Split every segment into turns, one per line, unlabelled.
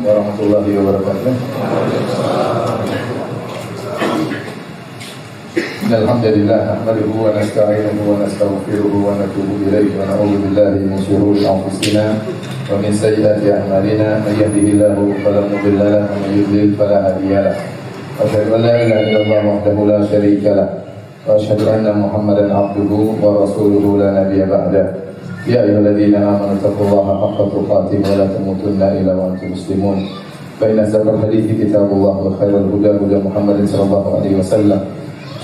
warahmatullahi wabarakatuh. Alhamdulillah, nahmaduhu wa nasta'inuhu wa nastaghfiruhu wa natubu ilaihi wa na'udzu billahi min shururi anfusina wa min sayyiati a'malina. May yahdihillahu fala mudilla lahu wa may yudlil fala hadiya lahu. Asyhadu an la ilaha illallah wahdahu la syarika lahu wa asyhadu anna Muhammadan 'abduhu wa rasuluhu la nabiyya ba'dahu. Ya ayyuhalladzina amanu taqullaha haqqa tuqatih wa la tamutunna illa wa antum muslimun. Fa inna asdaqal hadithi kitabullah wa khairal huda huda Muhammadin sallallahu alaihi wasallam.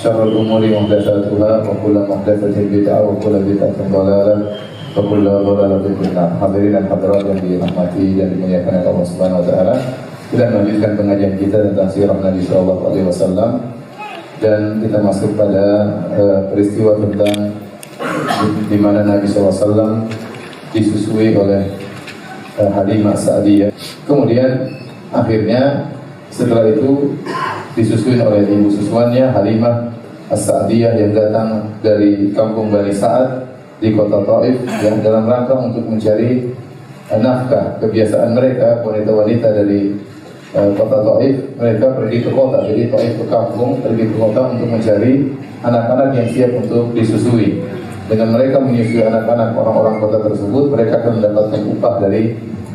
Syarrul umuri muhdatsatuha wa kullu muhdatsatin bid'ah wa kullu bid'atin dhalalah wa kullu dhalalatin finnar. Hadirin dan hadirat yang dirahmati dan dimuliakan oleh Allah Subhanahu wa taala. Kita melanjutkan pengajian kita tentang sirah Nabi sallallahu alaihi wasallam dan kita masuk pada peristiwa tentang di mana Nabi SAW disusui oleh Halimah Sa'diyah. Kemudian akhirnya setelah itu disusui oleh ibu susuannya Halimah As-Sa'diyah yang datang dari kampung Bani Sa'ad di kota Taif yang dalam rangka untuk mencari nafkah. Kebiasaan mereka wanita-wanita dari kota Taif, mereka pergi ke kota. Jadi Taif ke kampung, pergi ke kota untuk mencari anak-anak yang siap untuk disusui. Dengan mereka menyusui anak-anak orang-orang kota tersebut, mereka akan mendapatkan upah dari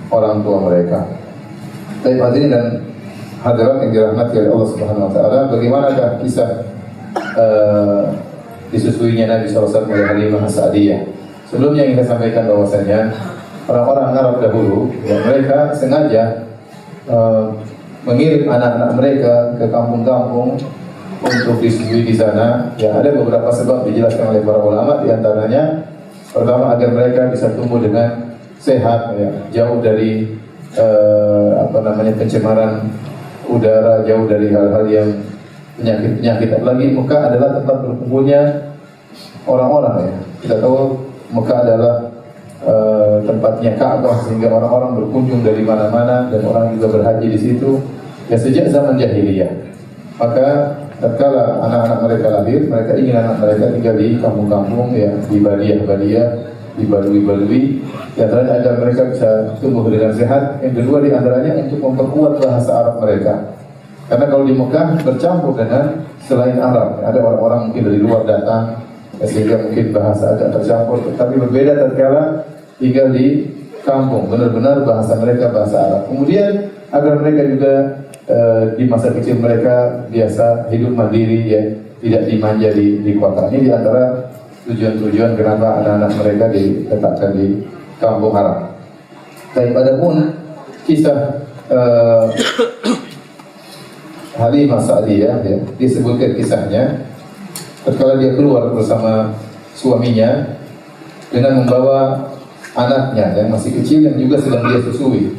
orang tua mereka. Tapi hadirin dan hadirat yang dirahmati oleh Allah Subhanahu wa taala, bagaimanakah kisah disusuinya Nabi SAW oleh Halimah As-Sa'diyah? Sebelumnya ingin saya sampaikan bahwasanya orang-orang Arab dahulu, ya, mereka sengaja mengirim anak-anak mereka ke kampung-kampung untuk disusui di sana. Ya, ada beberapa sebab dijelaskan oleh para ulama, di antaranya pertama agar mereka bisa tumbuh dengan sehat, ya, jauh dari pencemaran udara, jauh dari hal-hal yang penyakit-penyakit. Apalagi Mekah adalah tempat berkumpulnya orang-orang, ya. Kita tahu Mekah adalah tempatnya Ka'bah, sehingga orang-orang berkunjung dari mana-mana dan orang juga berhaji di situ. Ya, sejak zaman jahiliyah. Maka tatkala anak-anak mereka lahir, mereka ingin anak mereka tinggal di kampung-kampung, ya, di badiah-badiah, di balui-balui, di antaranya agar mereka bisa tumbuh dengan sehat. Yang kedua di antaranya untuk memperkuat bahasa Arab mereka. Karena kalau di Mekah bercampur dengan selain Arab, ada orang-orang mungkin dari luar datang, ya, sehingga mungkin bahasa agak tercampur. Tapi berbeda tatkala tinggal di kampung, benar-benar bahasa mereka bahasa Arab. Kemudian agar mereka juga di masa kecil mereka biasa hidup mandiri, ya, tidak dimanja di kota. Ini di antara tujuan-tujuan kenapa anak-anak mereka diletakkan di kampung Arab. Tapi adapun kisah Halimah Sa'diyah, ya, disebutkan kisahnya tatkala dia keluar bersama suaminya dengan membawa anaknya yang masih kecil yang juga sedang dia susui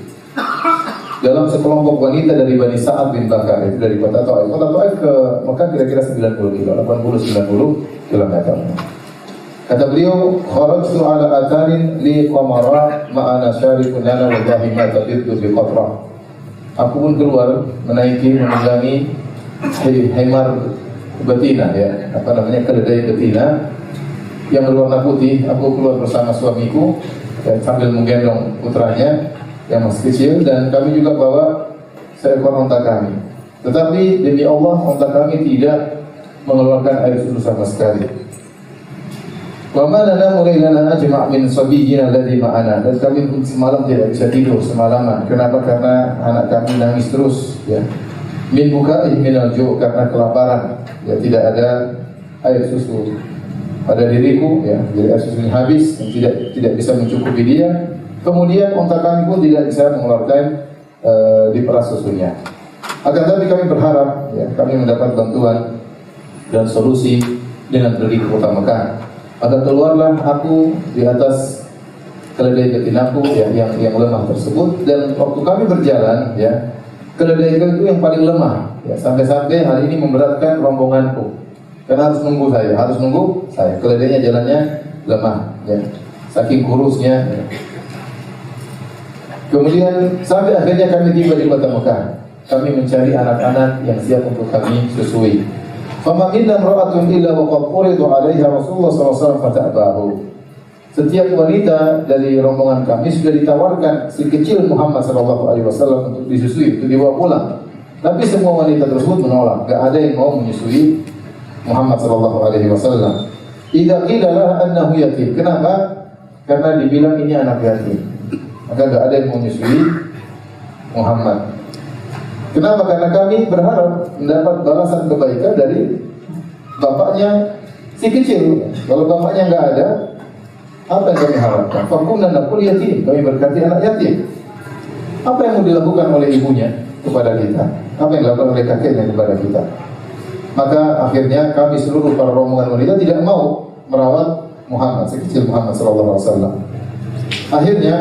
dalam sekelompok wanita dari Bani Sa'ad bin Bakar, itu dari kota Taif. Kota Taif ke Mekah kira-kira 90 km, 80-90 km. Kata beliau, kharajtu ala atarin li qamara ma'ana syarifun lana wallahi ma taqiddu bi qatrah. Aku pun keluar menunggangi hemar betina, ya, keledai betina yang berwarna putih. Aku keluar bersama suamiku, ya, sambil menggendong putranya yang masih kecil, dan kami juga bawa seekor onta kami. Tetapi demi Allah, onta kami tidak mengeluarkan air susu sama sekali. Wa ma lana lailana ajma' min sabiyyina alladhi ma'ana. Dan kami semalam tidak bisa tidur semalaman. Kenapa? Karena anak kami nangis terus, ya. Min buka'i minal ju', karena kelaparan. Ya, tidak ada air susu pada diriku, ya. Jadi air susunya habis, tidak bisa mencukupi dia. Kemudian onta kami pun tidak bisa mengeluarkan diperas susunya. Akan tetapi kami berharap, ya, kami mendapat bantuan dan solusi dengan pergi ke kota Mekah. Maka keluarlah aku di atas keledai betinaku, ya, yang lemah tersebut. Dan waktu kami berjalan, ya, keledai itu yang paling lemah, ya, sampai-sampai hal ini memberatkan rombonganku. Karena harus nunggu saya. Keledainya jalannya lemah, ya, saking kurusnya, ya. Kemudian sampai akhirnya kami tiba di kota Mekah. Kami mencari anak-anak yang siap untuk kami susui. Fama minna imra'atun illa wa qad urida 'alaiha Rasulullah sallallahu alaihi wasallam fata'bahu. setiap wanita dari rombongan kami sudah ditawarkan si kecil Muhammad sallallahu alaihi wasallam untuk disusui, untuk dibawa pulang. Tapi semua wanita tersebut menolak, enggak ada yang mau menyusui Muhammad sallallahu alaihi wasallam. Idza qila laha annahu yatim. Kenapa? Karena dibilang ini anak yatim. Maka enggak ada yang mau menyusui Muhammad. Kenapa? Karena kami berharap mendapat balasan kebaikan dari bapaknya si kecil. Kalau bapaknya enggak ada, apa yang kami harapkan? Fakunna naqul yatim. Kami berkati anak yatim. Apa yang mau dilakukan oleh ibunya kepada kita? Apa yang dilakukan oleh kakeknya kepada kita? Maka akhirnya kami seluruh para rombongan wanita tidak mau merawat Muhammad, si kecil Muhammad sallallahu alaihi wasallam. Akhirnya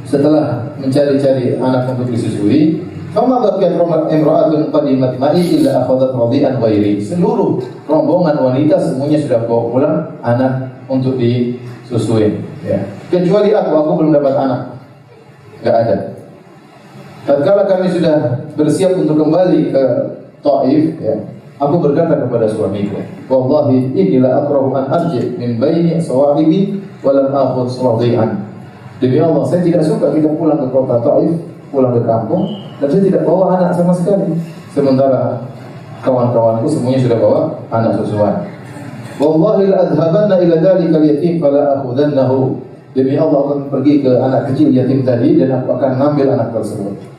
setelah mencari-cari anak untuk disusui, fama baqiyat imra'atun qadimat ma'i illa akhadhat radi'an ghairi. Seluruh rombongan wanita semuanya sudah bawa pulang anak untuk disusui, ya. Kecuali aku belum dapat anak. Enggak ada. Tatkala kami sudah bersiap untuk kembali ke Taif, ya, aku berkata kepada suamiku, wallahi inilah akrahu an arji min baini sawahibi wa lam akhudh radi'an. Demi Allah, saya tidak suka kita pulang ke kota Taif, pulang ke kampung, dan saya tidak bawa anak sama sekali. Sementara kawan-kawanku semuanya sudah bawa anak susuan. Wallahi la adhabanna ila dhalika al-yatim fala akhudannahu. Demi Allah, akan pergi ke anak kecil yatim tadi dan aku akan mengambil anak tersebut.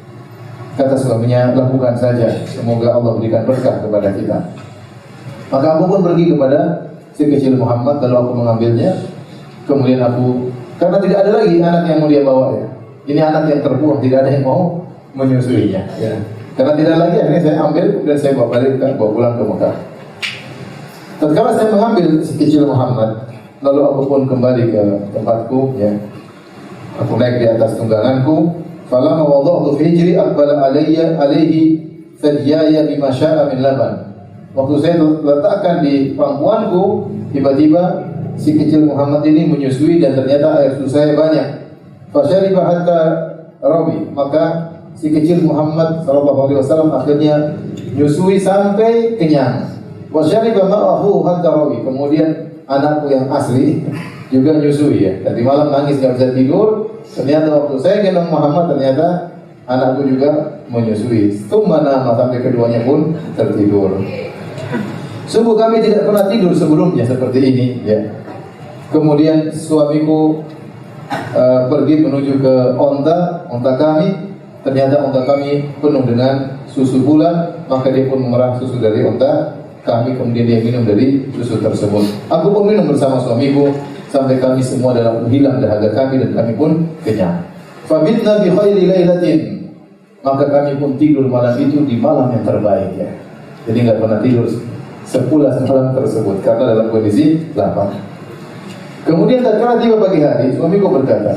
Kata suaminya, lakukan saja, semoga Allah berikan berkah kepada kita. Maka aku pun pergi kepada si kecil Muhammad, lalu aku mengambilnya. Kemudian aku, karena tidak ada lagi anak yang mau dia bawa, ya. Ini anak yang terbuang, tidak ada yang mau menyusuinya, ya. Karena tidak lagi, akhirnya saya ambil dan saya bawa balik, bawa pulang ke Mekah. Tatkala saya mengambil si kecil Muhammad, lalu aku pun kembali ke tempatku, ya. Aku naik di atas tungganganku. Falamma wada'tu fi hijri aqbala alaihi fadiyaya bima sya'a min laban. Waktu saya letakkan di pangkuanku, tiba-tiba si kecil Muhammad ini menyusui dan ternyata air susu saya banyak. Fasyariba hatta rawi. Maka si kecil Muhammad sallallahu alaihi wasallam akhirnya menyusui sampai kenyang. Wasyariba ma'ahu hatta rawi. Kemudian anakku yang asli juga menyusui, ya. Tadi malam nangis enggak bisa tidur. Ternyata waktu saya gendong Muhammad, ternyata anakku juga menyusui. Tsumma sampai keduanya pun tertidur. Sungguh kami tidak pernah tidur sebelumnya seperti ini, ya. Kemudian suamiku pergi menuju ke onta kami. Ternyata onta kami penuh dengan susu bulan, maka dia pun memerah susu dari onta kami, kemudian dia minum dari susu tersebut. Aku pun minum bersama suamiku sampai kami semua dalam hilang dahaga kami dan kami pun kenyang. Fabitna bi khairi lailatin. Maka kami pun tidur malam itu di malam yang terbaik, ya. Jadi enggak pernah tidur sepulas malam tersebut karena dalam kondisi lapar. Kemudian tatkala tiba pagi hari, suamiku berkata,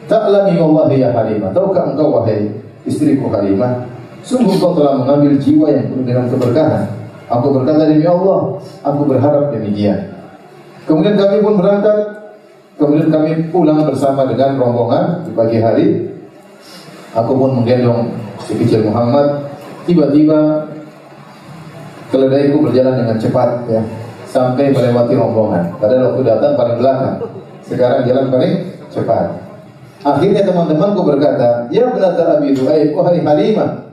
"Ta'lami wallahi ya Halimah, tahukah engkau wahai istriku Halimah, sungguh kau telah mengambil jiwa yang penuh dengan keberkahan." Aku berkata, demi Allah, aku berharap demikian. Kemudian kami pun berangkat. Kemudian kami pulang bersama dengan rombongan di pagi hari. Aku pun menggendong si kecil Muhammad. Tiba-tiba keledaiku berjalan dengan cepat, ya, sampai melewati rombongan. Padahal waktu datang paling belakang, sekarang jalan paling cepat. Akhirnya teman-temanku berkata, ya benata Abi Duhaib, wahai Halimah,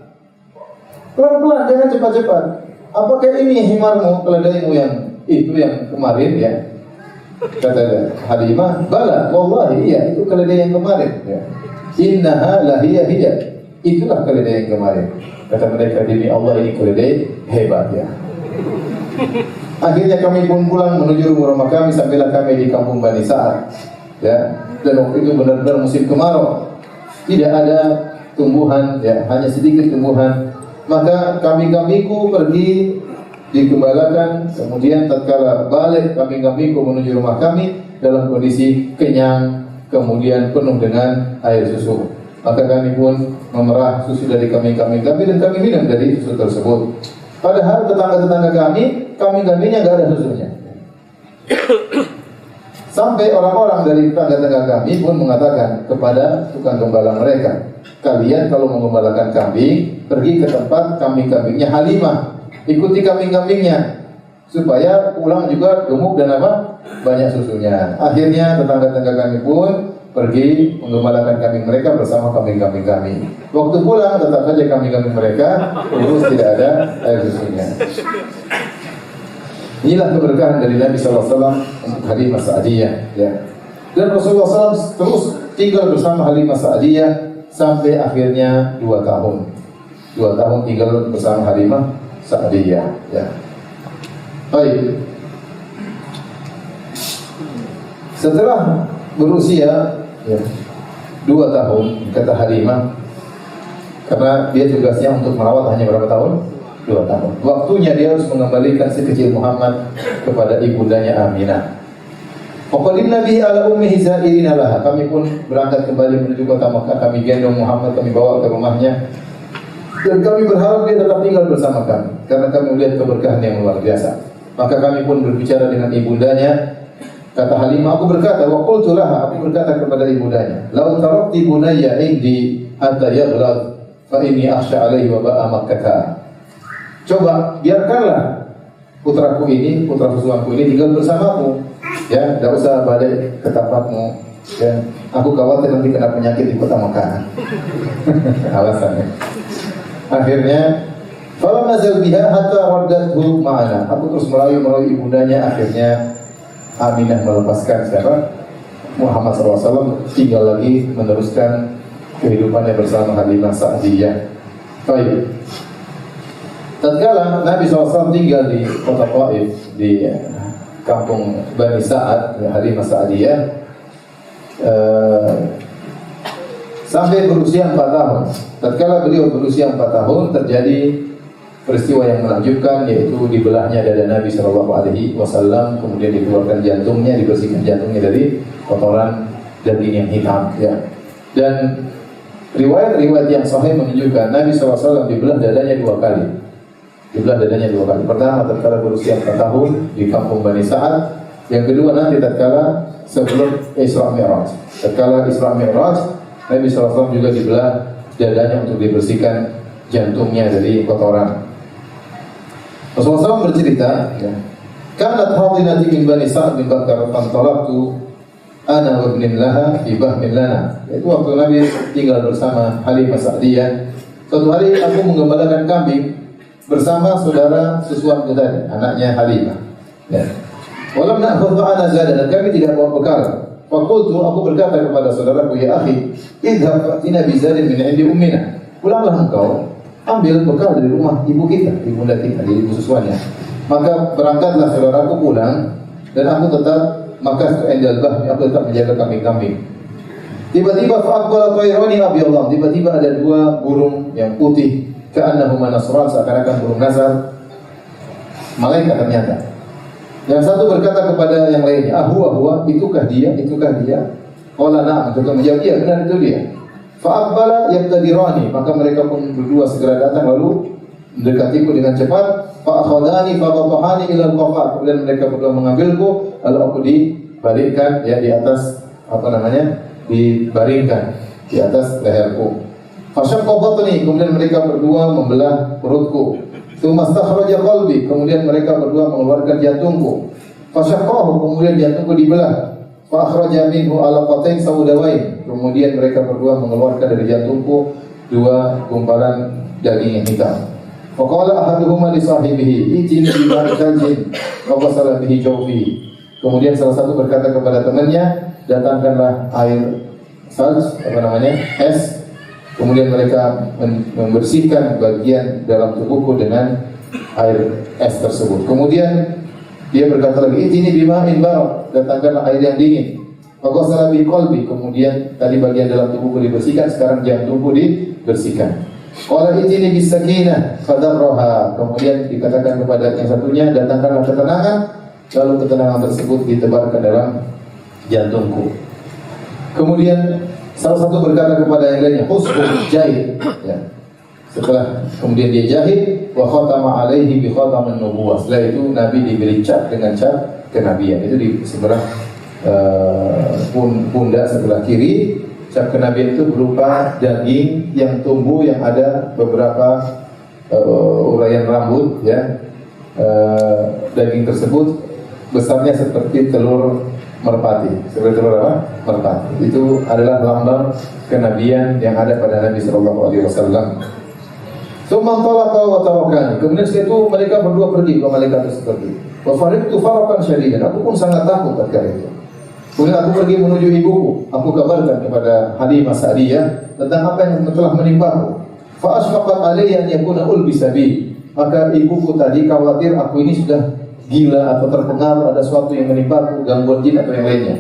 pelan-pelan, jangan cepat-cepat. Apakah ini himarmu, keledaimu yang itu yang kemarin, ya? Kata Halimah, bala, wallahi iya, itu keledai yang kemarin, ya. Innaha lahiyah hiya, itulah keledai yang kemarin. Kata mereka, demi Allah ini keledai hebat, ya. Akhirnya kami pun pulang menuju rumah kami, sampailah kami di kampung Bani Sa'ad, ya. Dan waktu itu benar-benar musim kemarau, tidak ada tumbuhan, ya, hanya sedikit tumbuhan. Maka kambing-kambingku pergi dikembalakan. Kemudian tatkala balik kambing-kambingku menuju rumah kami dalam kondisi kenyang, kemudian penuh dengan air susu. Maka kami pun memerah susu dari kambing-kambing kami dan kami minum dari susu tersebut. Padahal tetangga-tetangga kami, kambing-kambingnya nggak ada susunya. Sampai orang-orang dari tetangga-tetangga kami pun mengatakan kepada tukang gembala mereka, kalian kalau menggembalakan kambing, pergi ke tempat kambing-kambingnya Halimah, ikuti kambing-kambingnya. supaya pulang juga gemuk dan apa? Banyak susunya. Akhirnya tetangga-tetangga kami pun pergi menggembalakan kambing mereka bersama kambing-kambing kami. Waktu pulang tetap saja kambing-kambing mereka kurus, tidak ada air susunya. Inilah keberkahan dari Nabi SAW untuk Halimah Sa'diyah. Ya. Dan Rasulullah SAW terus tinggal bersama Halimah Sa'diyah sampai akhirnya 2 tahun. 2 tahun tinggal bersama Halimah Sa'diyah. Ya. Baik. Setelah berusia 2 tahun, kata Halimah, karena dia tugasnya untuk merawat hanya berapa tahun? 2 tahun. Waktunya dia harus mengembalikan si kecil Muhammad kepada ibundanya Aminah. Faqadimna bihi ala ummihi za'irina laha. Kami pun berangkat kembali menuju kota Makkah. Kami gendong Muhammad, kami bawa ke rumahnya. Dan kami berharap dia tetap tinggal bersama kami, karena kami melihat keberkahan yang luar biasa. Maka kami pun berbicara dengan ibundanya. Kata Halimah, aku berkata, wa qultu laha, aku berkata kepada ibundanya, "Law tarakti bunayya indi hatta yaghlad fa inni akhsha alaihi wa ba'a Makkah." Coba biarkanlah putraku ini, putra susuanku ini tinggal bersamamu. Ya, tidak usah balik ke tempatmu. Ya, aku khawatir nanti kena penyakit di kota Makkah. Alasannya. Akhirnya falam nazal biha hatta raddathu ma'ana. Aku terus merayu ibundanya, akhirnya Aminah melepaskan siapa? Muhammad SAW, tinggal lagi meneruskan kehidupannya bersama Halimah Sa'diyah. Baik. Tatkala Nabi SAW tinggal di kota Taif, di kampung Bani Sa'ad, Halimah Sa'diyah, sampai berusia 4 tahun. Tatkala beliau berusia 4 tahun, terjadi peristiwa yang menakjubkan, yaitu dibelahnya dada Nabi SAW, kemudian dikeluarkan jantungnya, dibersihkan jantungnya dari kotoran daging yang hitam. Ya. Dan riwayat-riwayat yang sahih menunjukkan Nabi SAW dibelah dadanya 2 kali. Dibelah dadanya 2 kali. Pertama tatkala berusia 4 tahun di kampung Bani Sa'ad. Yang kedua nanti tatkala sebelum Isra Mi'raj. Tatkala Isra Mi'raj, Nabi SAW juga dibelah dadanya untuk dibersihkan jantungnya dari kotoran. Rasulullah SAW bercerita, ya, kanat hadinati min Bani Sa'ad bin Bakar fantalaqtu ana wa ibnin laha fi bahmin lana. Itu waktu Nabi tinggal bersama Halimah Sa'diyah. Suatu hari aku menggembalakan kambing bersama saudara susuanku tadi, anaknya Halimah. Ya. Walam na'khudh ma'ana zada, dan kami tidak bawa bekal. Faqultu, aku berkata kepada saudaraku, ya akhi, idhab fa'tina bi zadin min 'indi ummina. Pulanglah engkau, ambil bekal dari rumah ibu kita, ibunda kita, dari ibu susuannya. Maka berangkatlah saudaraku pulang, dan aku tetap makas endal bahmi, aku tetap menjaga kambing-kambing. Tiba-tiba fa'aqbala tayrani abiyallah, tiba-tiba ada 2 burung yang putih, ka'annahuma nasran, seakan-akan burung nasar. Malaikat ternyata. Yang satu berkata kepada yang lainnya, huwa, itukah dia? Qala na'am, mereka menjawab, iya benar itu dia. Fa'aqbala yaqtadirani, maka mereka pun berdua segera datang lalu mendekatiku dengan cepat. Fa'akhadani fa'atahani ila al-qafat, kemudian mereka berdua mengambilku lalu aku dibalikkan, ya, di atas dibaringkan di atas leherku. Fasyaqqa batni, kemudian mereka berdua membelah perutku. Tsumma stakhraja qalbi, kemudian mereka berdua mengeluarkan jantungku. Fasyaqqahu, kemudian jantungku dibelah. Fa akhraja minhu alaqatain saudawain, kemudian mereka berdua mengeluarkan dari jantungku 2 gumpalan daging yang hitam. Fa qala ahaduhuma li sahibihi itini bima khalin wa qasala bihi jawfi. Kemudian salah satu berkata kepada temannya, datangkanlah air salj, es. Kemudian mereka membersihkan bagian dalam tubuhku dengan air es tersebut. Kemudian dia berkata lagi, ini bima'in barad, datangkanlah air yang dingin. Faqasala bi qalbi, kemudian tadi bagian dalam tubuhku dibersihkan, sekarang jantungku dibersihkan. Qala itini bis sakinah fadarraha, kemudian dikatakan kepada yang satunya, datangkanlah ketenangan, lalu ketenangan tersebut ditebarkan dalam jantungku. Kemudian salah satu berkata kepada yang lainnya, husbun jahit, ya. Setelah kemudian dia jahit, wa khatama alaihi bi khatamin nubuwah. Setelah itu Nabi diberi cap dengan cap kenabian. Itu di sebelah pundak sebelah kiri. Cap kenabian itu berupa daging yang tumbuh, yang ada beberapa uraian rambut, ya. daging tersebut besarnya seperti telur merpati. Seperti telur apa? Merpati. Itu adalah lambang kenabian yang ada pada Nabi Sallallahu Alaihi Wasallam. Tsumma talaqa wa tarakani. Kemudian setelah itu mereka berdua pergi, dua malaikat itu pergi. Wa fariqtu farakan syadidan. Aku pun sangat takut ketika itu. Kemudian aku pergi menuju ibuku. Aku kabarkan kepada Halimah Sa'diyah tentang apa yang telah menimpaku. Fa asfaqat alayya an yakuna ulbisa bi. Maka ibuku tadi khawatir aku ini sudah gila atau terpengaruh ada sesuatu yang menimpaku, gangguan jin atau yang lainnya.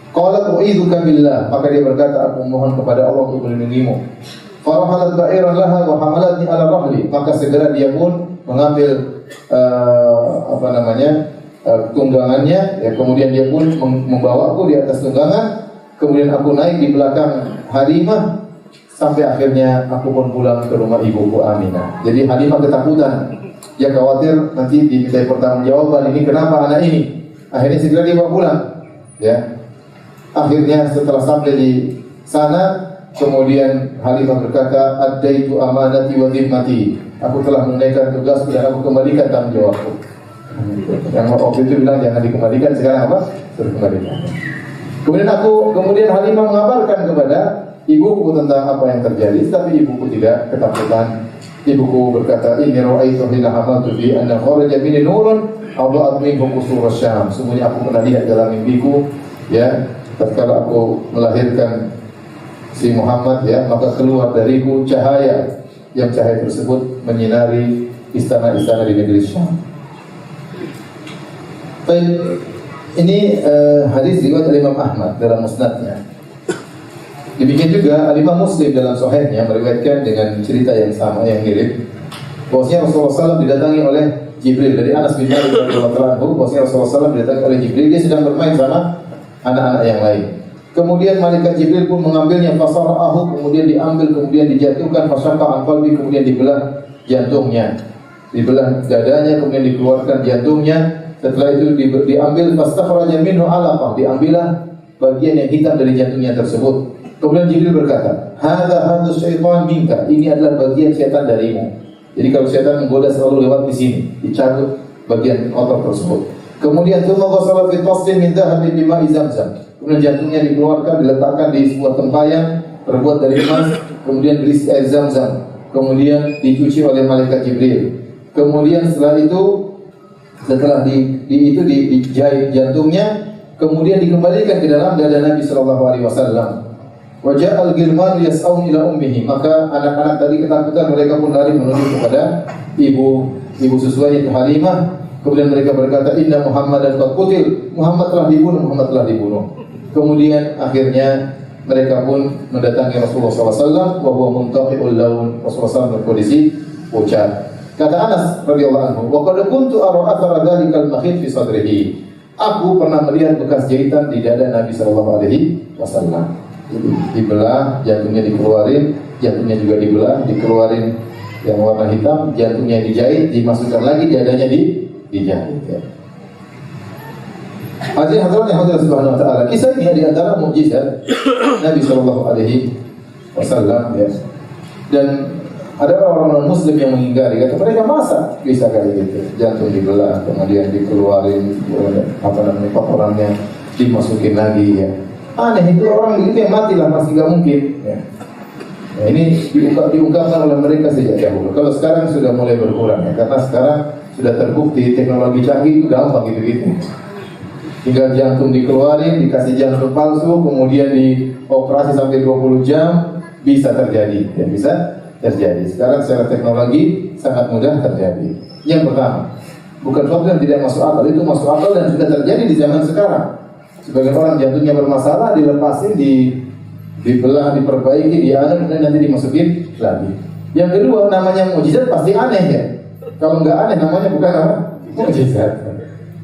Qalat u'idzuka billah. Maka dia berkata, aku mohon kepada Allah untuk melindungimu. Farahalat ba'iran laha wa hamalatni ala rahli. Maka segera dia pun mengambil tunggangannya, ya, kemudian dia pun membawaku di atas tunggangan, kemudian aku naik di belakang Halimah sampai akhirnya aku pun pulang ke rumah ibuku Aminah. Jadi Halimah ketakutan, dia khawatir nanti dimintai pertanggungjawaban, ini kenapa anak ini. Akhirnya segera dia bawa pulang, ya. Akhirnya setelah sampai di sana, kemudian Halimah berkata, "Addaitu amanati wa dhimmati." Aku telah menunaikan tugasku dan aku kembalikan tanggung jawabku. Yang waktu itu bilang jangan dikembalikan, sekarang apa? Suruh kembalikan. Kemudian Halimah mengabarkan kepada ibuku tentang apa yang terjadi, tapi ibuku tidak ketakutan. Ibuku berkata, "Inni ra'aitu hina hamaltu bi anna kharaja minni nurun adha'at minhu qusur asy-Syam." Sungguhnya aku pernah lihat dalam mimpiku, ya, tatkala aku melahirkan si Muhammad, ya, maka keluar dariku cahaya yang cahaya tersebut menyinari istana-istana di negeri Syam. Ini hadis riwayat Imam Ahmad dalam musnadnya. Demikian juga Imam Muslim dalam Sahihnya meriwayatkan dengan cerita yang sama, yang mirip. Bahwasanya Rasulullah SAW didatangi oleh Jibril. Dari Anas bin Malik radhiyallahu anhu, bahwasanya Rasulullah SAW didatangi oleh Jibril, dia sedang bermain sama anak-anak yang lain. Kemudian malaikat Jibril pun mengambilnya, fasara'ahu, kemudian diambil, kemudian dijatuhkan, fasyaqa an qalbi, kemudian dibelah jantungnya, dibelah dadanya, kemudian dikeluarkan jantungnya. Setelah itu diambil, fastakhraja minhu alaqah, diambillah bagian yang hitam dari jantungnya tersebut. Kemudian Jibril berkata, hadza syaitan minka, ini adalah bagian setan darimu. Jadi kalau setan menggoda selalu lewat di sini, dicabut bagian otot tersebut. Kemudian tsumma ghasala fi tasdin min dhahabin bima'i zamzam. Kemudian jantungnya dikeluarkan, diletakkan di sebuah tempayan terbuat dari emas, kemudian berisi air zam-zam, kemudian dicuci oleh malaikat Jibril. Kemudian setelah dijahit jantungnya, kemudian dikembalikan ke dalam dada Nabi sallallahu alaihi wasallam. Wa ja'al ghilman yas'aun ila ummihi. Maka anak-anak tadi ketakutan, mereka pun lari menuju kepada ibu susunya Halimah. Kemudian mereka berkata, "Inna Muhammadan qad qutil." Muhammad telah dibunuh. Kemudian akhirnya mereka pun mendatangi Rasulullah SAW, wa huwa muntaqi'ul laun. Rasulullah SAW berkondisi pucat. Kata Anas radhiyallahu anhu, "Wa qad kuntu ara athara dzalikal makhit fi sadrihi." Aku pernah melihat bekas jahitan di dada Nabi sallallahu alaihi wasallam. Dibelah, jantungnya dikeluarin, jantungnya juga dibelah, dikeluarin yang warna hitam, jantungnya dijahit, dimasukkan lagi, dadanya dijahit, ya. Hadirin hadirat yang hadir subhanahu wa ta'ala. Kisah ini di antara mukjizat Nabi sallallahu alaihi wasallam, ya. Dan ada orang-orang muslim yang mengingkari, kata mereka masa bisa kayak gitu, jantung dibelah, kemudian dikeluarin kotorannya, dimasukin lagi, ya. Aneh, itu orang begitu yang mati lah, pasti gak mungkin, ya. Nah, ini diungkapkan oleh mereka sejak dahulu. Kalau sekarang sudah mulai berkurang, ya, karena sekarang sudah terbukti teknologi canggih itu gampang gitu-gitu. Tinggal jantung dikeluarin, dikasih jantung palsu, kemudian dioperasi sampai 20 jam, bisa terjadi, ya, bisa terjadi. Sekarang secara teknologi sangat mudah terjadi. Yang pertama, bukan sesuatu yang tidak masuk akal, itu masuk akal dan sudah terjadi di zaman sekarang. Sebagian orang jantungnya bermasalah, dilepasin, dibelah, diperbaiki, kemudian nanti dimasukin lagi. Yang kedua, namanya mukjizat pasti aneh, ya. Kalau nggak aneh, namanya bukan apa? Mukjizat.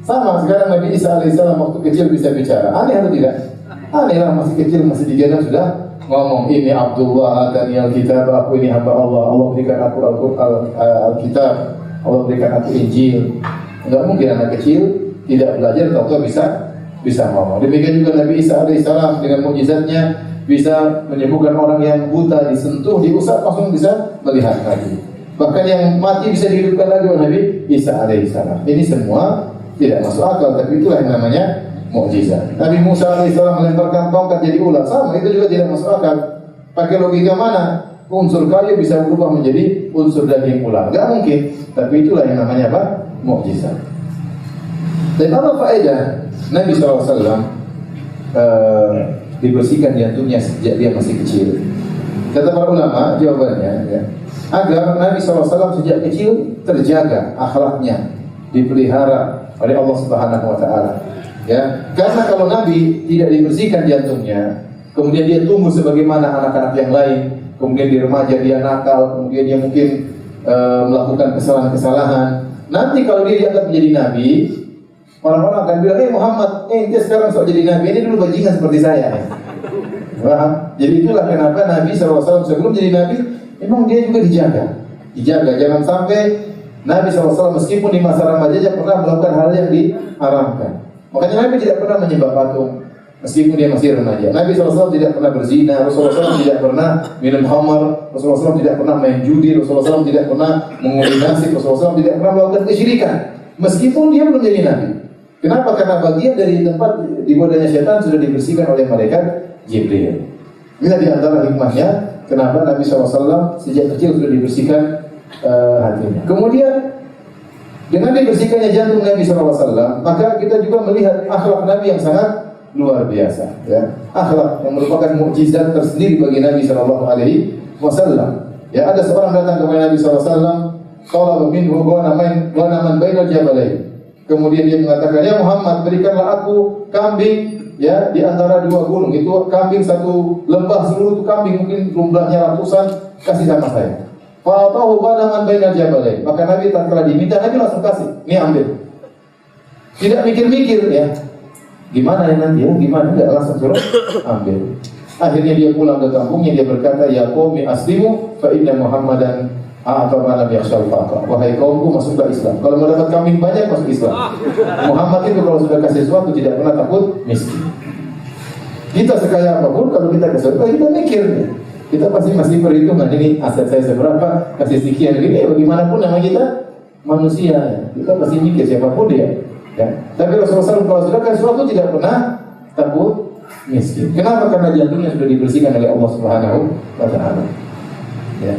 Sama sekarang Nabi Isa alaihissalam waktu kecil bisa bicara. Aneh atau tidak? Aneh lah, masih kecil, masih digendong sudah ngomong, ini Abdullah atani al-kitab, aku ini hamba Allah. Allah berikan aku al-kitab, Allah berikan aku Injil. Enggak mungkin anak kecil tidak belajar tahu bisa ngomong. Demikian juga Nabi Isa alaihissalam dengan mukjizatnya bisa menyembuhkan orang yang buta, disentuh, diusap langsung bisa melihat lagi. Bahkan yang mati bisa dihidupkan lagi oleh Nabi Isa alaihissalam. Ini semua tidak masuk akal, tapi itulah yang namanya mukjizat. Nabi Musa alaihissalam melemparkan tongkat jadi ular, sama itu juga tidak masuk akal. Pakai logika mana? Unsur kayu bisa berubah menjadi unsur daging ular? Gak mungkin. Tapi itulah yang namanya apa? Mukjizat. Dan apa faedah Nabi SAW dibersihkan jantungnya sejak dia masih kecil? Kata para ulama, jawabannya ya, agar Nabi SAW sejak kecil terjaga akhlaknya, dipelihara oleh Allah Subhanahu Wa Taala. Ya, karena kalau Nabi tidak dibersihkan jantungnya, kemudian dia tumbuh sebagaimana anak-anak yang lain, kemudian di remaja dia nakal, kemudian dia mungkin melakukan kesalahan-kesalahan. Nanti kalau dia dianggap menjadi Nabi, orang-orang akan bilang, Muhammad, ente sekarang sok jadi Nabi, ini dulu bajingan seperti saya. Paham? Jadi itulah kenapa Nabi SAW sebelum jadi Nabi, memang dia juga dijaga. Jangan sampai Nabi SAW meskipun di masa remaja pernah melakukan hal yang diharamkan. Makanya Nabi tidak pernah menyembah patung meskipun dia masih remaja. Nabi SAW tidak pernah berzina, Rasulullah SAW tidak pernah minum khamar, Rasulullah SAW tidak pernah main judi, Rasulullah SAW tidak pernah menguli nasib, Rasulullah SAW tidak pernah melakukan kesyirikan meskipun dia belum jadi Nabi. Kenapa? Karena bagian dari tempat digodanya setan sudah dibersihkan oleh malaikat Jibril. Ini di antara hikmahnya kenapa Nabi SAW sejak kecil sudah dibersihkan hatinya. Kemudian dengan dibersihkannya jantung Nabi SAW, maka kita juga melihat akhlak Nabi yang sangat luar biasa. Ya, akhlak yang merupakan mukjizat tersendiri bagi Nabi SAW. Ya, ada seorang datang kepada Nabi SAW, qala minhu ghanaman bainal jabalain. Kemudian dia mengatakan, ya Muhammad, berikanlah aku kambing ya di antara dua gunung. Itu kambing satu lembah, seluruh itu kambing mungkin jumlahnya ratusan, kasih sama saya. Fa'atahu ghanaman bainal jabalain. Maka Nabi tatkala diminta, Nabi langsung kasih. Ini ambil. Tidak mikir-mikir ya. Gimana ya nanti ya? Gimana? Enggak, langsung suruh ambil. Akhirnya dia pulang ke kampungnya, dia berkata, ya qaumi aslimu fa inna Muhammadan atau Nabi Yashal Faqa. Wahai kaumku, masuklah Islam. Kalau mau dapat kambing banyak, masuk Islam. Muhammad itu kalau sudah kasih sesuatu tidak pernah takut miskin. Kita sekaya apapun, kalau kita ke surga, kita mikir. Kita pasti masih perhitungan, ini aset saya seberapa, kasih sekian gini. Bagaimanapun nama kita manusia, ya. Kita pasti mikir siapapun dia. Ya. Tapi Rasulullah SAW kalau sudah kasih sesuatu tidak pernah takut miskin. Kenapa? Karena jantungnya sudah dibersihkan oleh Allah Subhanahu Wa Taala. Ya.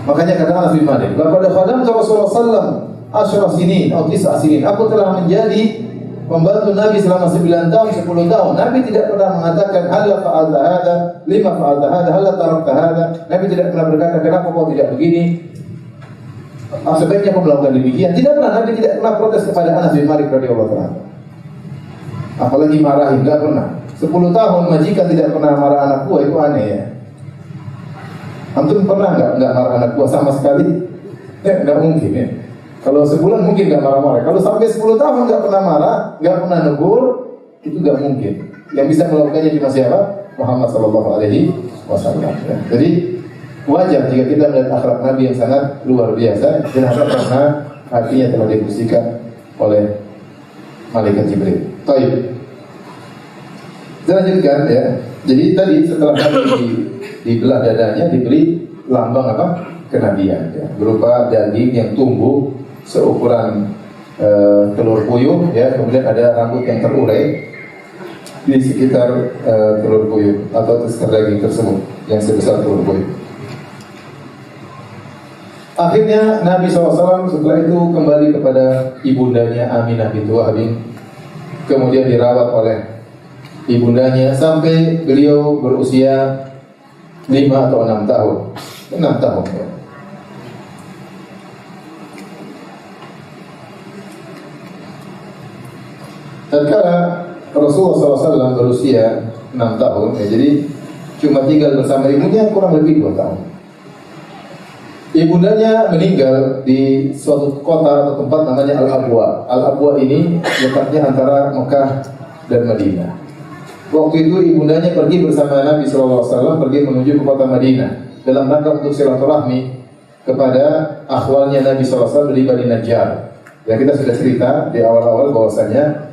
Makanya kata Anas bin Malik, "Laqad khadamtu Rasulullah sallallahu alaihi sinin atau 9 sinin." Aku telah menjadi pembantu Nabi selama 9 tahun, 10 tahun. Nabi tidak pernah mengatakan hal fa'alta hada, lima fa'alta hada, hal tarakta hada. Nabi tidak pernah berkata, "Kenapa kau tidak begini?" Sebaiknya kau melakukan demikian. Tidak pernah. Nabi tidak pernah protes kepada Anas bin Malik radhiyallahu anhu. Apalagi marahin, tidak pernah. 10 tahun majikan tidak pernah marah anak buah, itu aneh ya. Antum pernah enggak marah anak buah sama sekali? Ya, enggak mungkin ya. Kalau sebulan mungkin enggak marah-marah. Kalau sampai 10 tahun enggak pernah marah, enggak pernah negur, itu enggak mungkin. Yang bisa melakukannya cuma siapa? Muhammad sallallahu alaihi wasallam. Ya. Jadi wajar jika kita melihat akhlak Nabi yang sangat luar biasa, kenapa? Karena hatinya telah dibersihkan oleh malaikat Jibril. Baik. Kita lanjutkan ya. Jadi tadi setelah Nabi dibelah dadanya diberi lambang apa? Kenabian ya. Berupa daging yang tumbuh seukuran telur puyuh ya, kemudian ada rambut yang terurai di sekitar telur puyuh atau sekitar daging tersebut yang sebesar telur puyuh. Akhirnya Nabi SAW setelah itu kembali kepada ibundanya Aminah bintu Wahb, kemudian dirawat oleh ibundanya sampai beliau berusia 5 atau 6 tahun. 6 tahun ya. Tatkala Rasulullah SAW berusia 6 tahun ya, jadi cuma tinggal bersama ibunya kurang lebih 2 tahun. Ibundanya meninggal di suatu kota atau tempat namanya Al-Abwa. Al-Abwa ini letaknya antara Mekah dan Madinah. Waktu itu ibundanya pergi bersama Nabi SAW pergi menuju ke kota Madinah dalam rangka untuk silaturahmi kepada akhwalnya Nabi SAW dari Bani Najjar. Ya, kita sudah cerita di awal-awal bahwasanya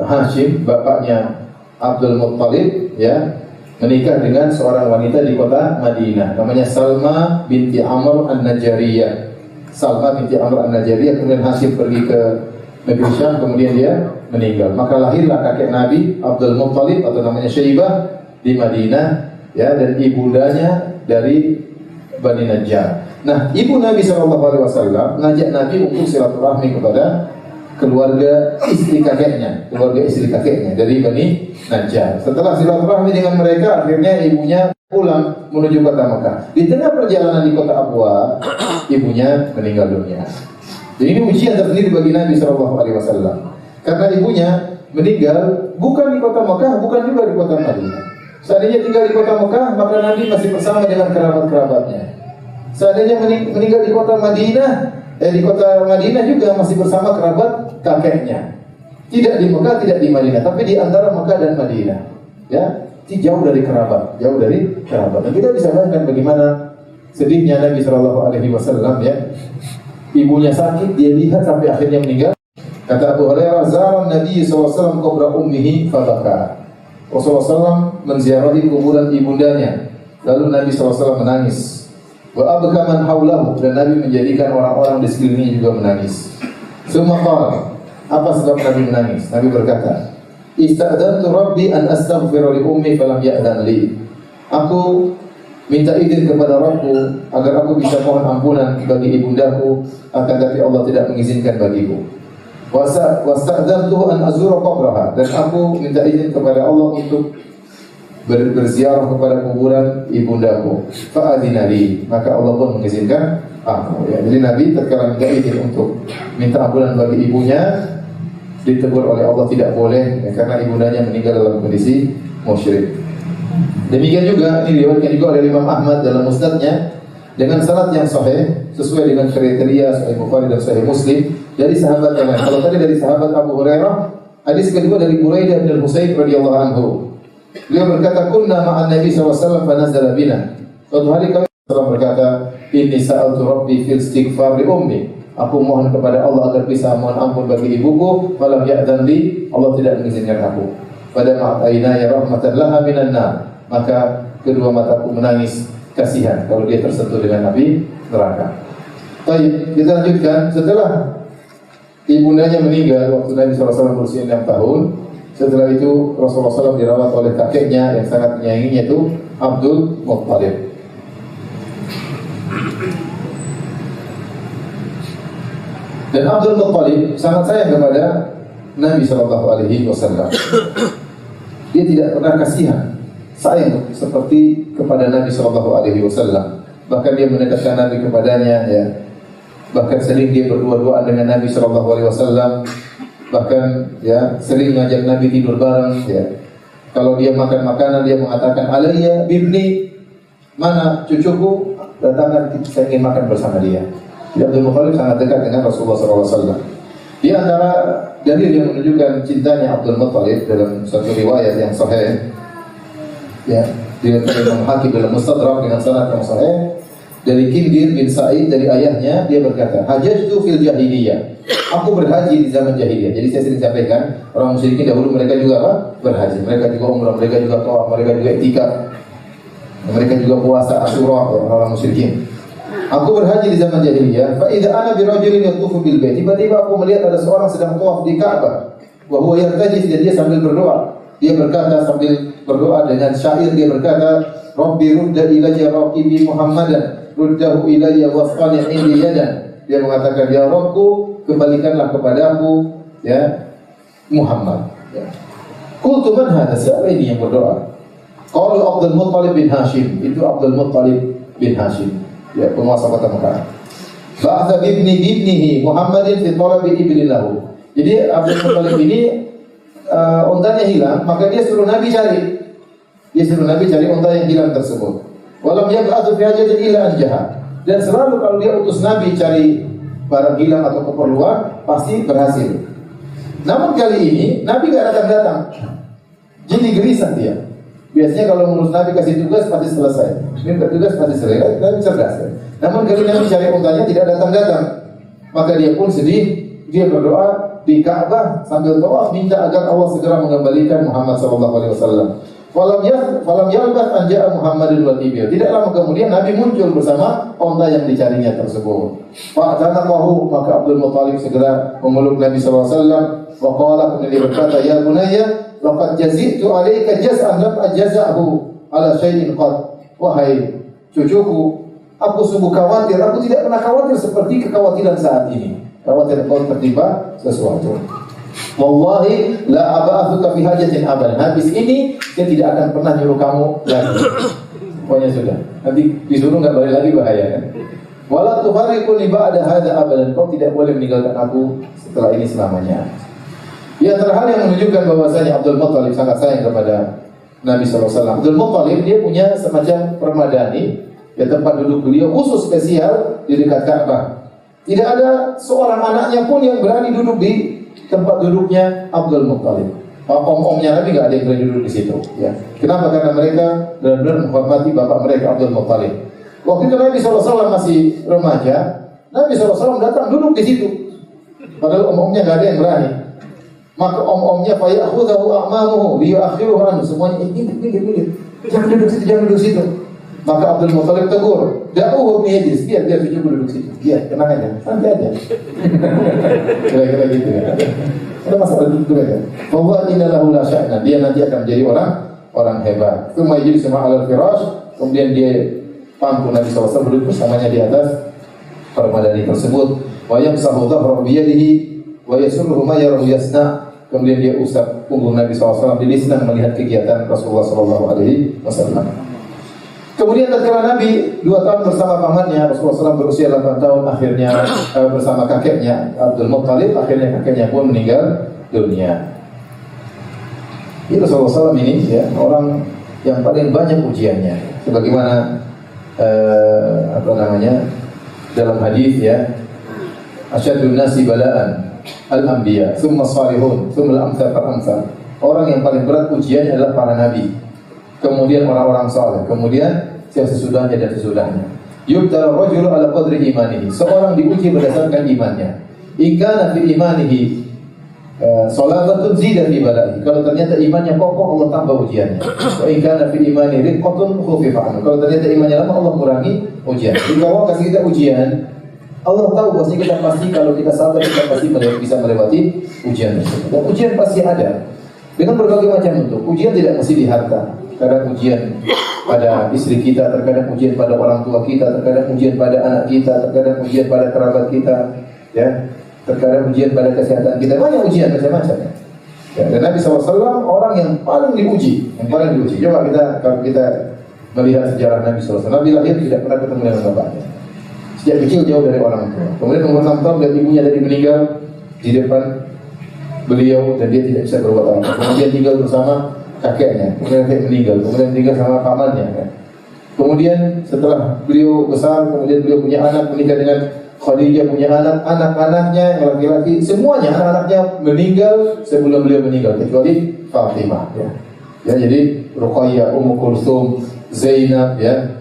Hashim, bapaknya Abdul Muttalib, ya, menikah dengan seorang wanita di kota Madinah, namanya Salma binti Amr An-Najjariyah. Salma binti Amr An-Najjariyah, kemudian Hashim pergi ke negeri Syam, kemudian dia meninggal. Maka lahirlah kakek Nabi Abdul Muttalib atau namanya Syaibah di Madinah, ya, dan ibundanya dari Bani Najjar. Nah, ibu Nabi SAW ngajak Nabi untuk silaturahmi kepada keluarga istri kakeknya dari Bani Najjar. Setelah silaturahmi dengan mereka, akhirnya ibunya pulang menuju kota Mekah. Di tengah perjalanan di kota Abwa, ibunya meninggal dunia. Jadi ini ujian tersendiri bagi Nabi SAW. Karena ibunya meninggal bukan di kota Mekah, bukan juga di kota Madinah. Seandainya tinggal di kota Mekah, maka Nabi masih bersama dengan kerabat-kerabatnya. Seandainya meninggal di kota Madinah, di kota Madinah juga masih bersama kerabat kakeknya. Tidak di Mekah, tidak di Madinah, tapi di antara Mekah dan Madinah. Ya, jauh dari kerabat. Dan kita bisa bayangkan bagaimana sedihnya Nabi SAW, ya. Ibunya sakit, dia lihat sampai akhirnya meninggal. Kata Abu Hurairah, "Zara Nabi SAW qabra ummihi fabaka." Rasulullah SAW menziarahi kuburan ibundanya, lalu Nabi SAW menangis. Wa abka man haulahu, dan Nabi menjadikan orang-orang di sekelilingnya juga menangis. Summa qala, apa sebab Nabi menangis? Nabi berkata, "Ista'dzantu Rabbi an astaghfira li ummi falam ya'dzan li." Aku minta izin kepada Rabbku agar aku bisa mohon ampunan bagi ibundaku, akan tapi Allah tidak mengizinkan bagiku. Wasta'dzantu an azura qabraha, dan aku minta izin kepada Allah untuk berziarah kepada kuburan ibundaku. Fa'adzina li, maka Allah pun mengizinkan aku. Ya, jadi Nabi tatkala minta izin untuk minta ampunan bagi ibunya, ditegur oleh Allah tidak boleh, ya, karena ibundanya meninggal dalam kondisi musyrik. Demikian juga ini diriwayatkan juga oleh Imam Ahmad dalam musnadnya dengan sanad yang sahih sesuai dengan kriteria Sahih Bukhari dan Sahih Muslim dari sahabat yang lain. Kalau tadi dari sahabat Abu Hurairah, hadis kedua dari Buraidah bin Al-Husayb radhiyallahu anhu. Beliau berkata, "Kunna ma'an Nabi sallallahu alaihi wasallam fa nazala bina." Suatu hari kami berkata, "Inni sa'altu Rabbi fil istighfar li ummi." Aku mohon kepada Allah agar bisa mohon ampun bagi ibuku, falam ya'dzan li, Allah tidak mengizinkan aku. Pada ma'aina ya rahmatan laha minan nar, maka kedua mataku menangis kasihan kalau dia tersentuh dengan api neraka. Baik, kita lanjutkan. Setelah ibundanya meninggal waktu Nabi SAW berusia 6 tahun, setelah itu Rasulullah SAW dirawat oleh kakeknya yang sangat menyayanginya, itu Abdul Muttalib. Dan Abdul Muttalib sangat sayang kepada Nabi SAW. Dia tidak pernah kasihan, sayang seperti kepada Nabi SAW. Bahkan dia mendekatkan Nabi kepadanya, ya. Bahkan sering dia berdua-duaan dengan Nabi SAW. Bahkan, ya, sering ngajak Nabi tidur bareng, ya. Kalau dia makan makanan, dia mengatakan, "Alayya bibni, mana cucuku, datangkan, saya ingin makan bersama dia." Jadi Abdul Muttalib sangat dekat dengan Rasulullah SAW. Di antara dalil yang menunjukkan cintanya Abdul Muttalib dalam satu riwayat yang sahih, ya, diriwayatkan Imam Hakim dalam Mustadrak dengan sanad yang sahih dari Kindir bin Sa'id dari ayahnya, dia berkata, "Hajjatu fil jahiliyah." Aku berhaji di zaman jahiliyah. Jadi saya sering sampaikan, orang musyrikin dahulu mereka juga apa? Berhaji. Mereka juga umrah, mereka juga tawaf, mereka juga i'tikaf. Mereka juga puasa Asyura, ya, orang musyrikin. Aku berhaji di zaman jahiliyah. Fa idza ana bi rajulin yatufu bil bait. Tiba-tiba aku melihat ada seorang sedang tawaf di Ka'bah. Wa huwa yartajif, dan dia sambil berdoa. Dia berkata sambil berdoa dengan syair, dia berkata, "Rabbi rudda ilayya raqibi Muhammadan, ruddahu ilayya wasfani indi yadan." Dia mengatakan, "Ya Rabbku, kembalikanlah kepadaku, ya, Muhammad." Ya. Qultu man hadha? Siapa ini yang berdoa? Qalu Abdul Muttalib bin Hashim. Itu Abdul Muttalib bin Hashim, ya, penguasa kota Mekah. Ba'atha bibnihi Muhammadin fi talabi ibnin lahu. Jadi Abdul Muttalib ini untanya hilang, maka dia suruh Nabi cari. Dia suruh Nabi cari unta yang hilang tersebut. Walam yab'athu fi hajatin illa anjaha. Dan selalu kalau dia utus Nabi cari barang hilang atau keperluan, pasti berhasil. Namun kali ini Nabi gak datang-datang. Jadi gelisah dia. Biasanya kalau ngurus Nabi kasih tugas pasti selesai. Minta tugas pasti selesai. Nabi cerdas, ya. Namun kali Nabi cari untanya tidak datang-datang. Maka dia pun sedih. Dia berdoa di Ka'bah sambil doa minta agar Allah segera mengembalikan Muhammad SAW. Falam yalbath an ja'a Muhammadun wal ibil. Tidak lama kemudian Nabi muncul bersama onta yang dicarinya tersebut. Fa'tanaqahu, maka Abdul Muthalib segera memeluk Nabi sallallahu alaihi wasallam wa qala, kemudian berkata, "Ya bunayya, laqad jazitu 'alaika jaz'an lam ajza'hu ala syai'in qad." Wahai cucuku, aku sungguh khawatir, aku tidak pernah khawatir seperti kekhawatiran saat ini. Khawatir kau tertimpa sesuatu. Wallahi la aba'athuka fi hajatin abadan. Habis ini saya tidak akan pernah nyuruh kamu lagi. Pokoknya sudah. Nanti disuruh enggak balik lagi bahaya kan. Wala tufariquni ba'da hadza abadan. Kau tidak boleh meninggalkan aku setelah ini selamanya. Ya, terhal yang menunjukkan bahwasanya Abdul Muthalib sangat sayang kepada Nabi sallallahu alaihi wasallam. Abdul Muthalib dia punya semacam permadani, ya, tempat duduk beliau khusus spesial di dekat Ka'bah. Tidak ada seorang anaknya pun yang berani duduk di tempat duduknya Abdul Muthalib. Om-omnya Nabi nggak ada yang berani duduk di situ. Ya. Kenapa? Karena mereka benar-benar menghormati bapak mereka Abdul Muthalib. Waktu itu Nabi SAW masih remaja, Nabi SAW datang duduk di situ. Padahal om-omnya nggak ada yang berani. Maka om-omnya fayakhudhu a'mamuhu liyakhiruhu anhu. Semuanya ini, jangan duduk situ, jangan duduk situ. Maka Abdul Muthalib tegur, da'uhu bihijis, biar cucuku duduk situ. Biar, tenang aja, santai aja. Kira-kira gitu ya. Ada masalah duduk aja. Bahwa innalahu la sya'na, dia nanti akan menjadi orang hebat. Tsumma yajlisu ma'al firash, kemudian dia pangku Nabi SAW duduk bersamanya di atas permadani tersebut. Wa yamsahu dhahrahu biyadihi wa yasurruhu ma yarahu yasna. Kemudian dia usap punggung Nabi SAW. Dia senang melihat kegiatan Rasulullah SAW. Kemudian tatkala Nabi 2 tahun bersama pamannya, Rasulullah SAW berusia 8 tahun, akhirnya bersama kakeknya Abdul Muthalib, akhirnya kakeknya pun meninggal dunia. Jadi Rasulullah SAW ini ya orang yang paling banyak ujiannya. Sebagaimana dalam hadis ya, asyadun nasi bala'an al-anbiya, thumma salihun, thumma al-amsal fal-amsal. Orang yang paling berat ujiannya adalah para nabi. Kemudian orang-orang saleh, kemudian yang sesudahnya dan sesudahnya. Yubtala rajulu ala qadri imanihi. Seorang diuji berdasarkan imannya. In kana fi imanihi salatatun zida fi bala'i. Kalau ternyata imannya kokoh, Allah tambah ujiannya. Wa in kana fi imanihi riqqatun khufifa anhu. Kalau ternyata imannya lemah, Allah kurangi ujian. Jadi kalau kasih kita ujian, Allah tahu bahwa kita pasti kalau kita sabar kita pasti bisa melewati ujian tersebut. Dan ujian pasti ada. Dengan berbagai macam bentuk. Ujian tidak mesti di harta. Terkadang ujian pada istri kita, terkadang ujian pada orang tua kita, terkadang ujian pada anak kita, terkadang ujian pada kerabat kita, ya, terkadang ujian pada kesehatan kita, banyak ujian macam-macam. Ya, dan Nabi SAW orang yang paling diuji, Coba kalau kita melihat sejarah Nabi SAW, Nabi lahir tidak pernah ketemu dengan bapaknya. Sejak kecil jauh dari orang tua. Kemudian umur 6 tahun dan ibunya dari meninggal di depan beliau dan dia tidak bisa berbuat apa. Kemudian tinggal bersama kakeknya, kemudian dia meninggal, kemudian tinggal sama pamannya kan. Kemudian setelah beliau besar, kemudian beliau punya anak, menikah dengan Khadijah, punya anak-anaknya yang laki-laki, semuanya anak-anaknya meninggal sebelum beliau meninggal kecuali Fatimah ya. Ya, jadi Ruqayyah, Ummu Kulsum, Zainab ya,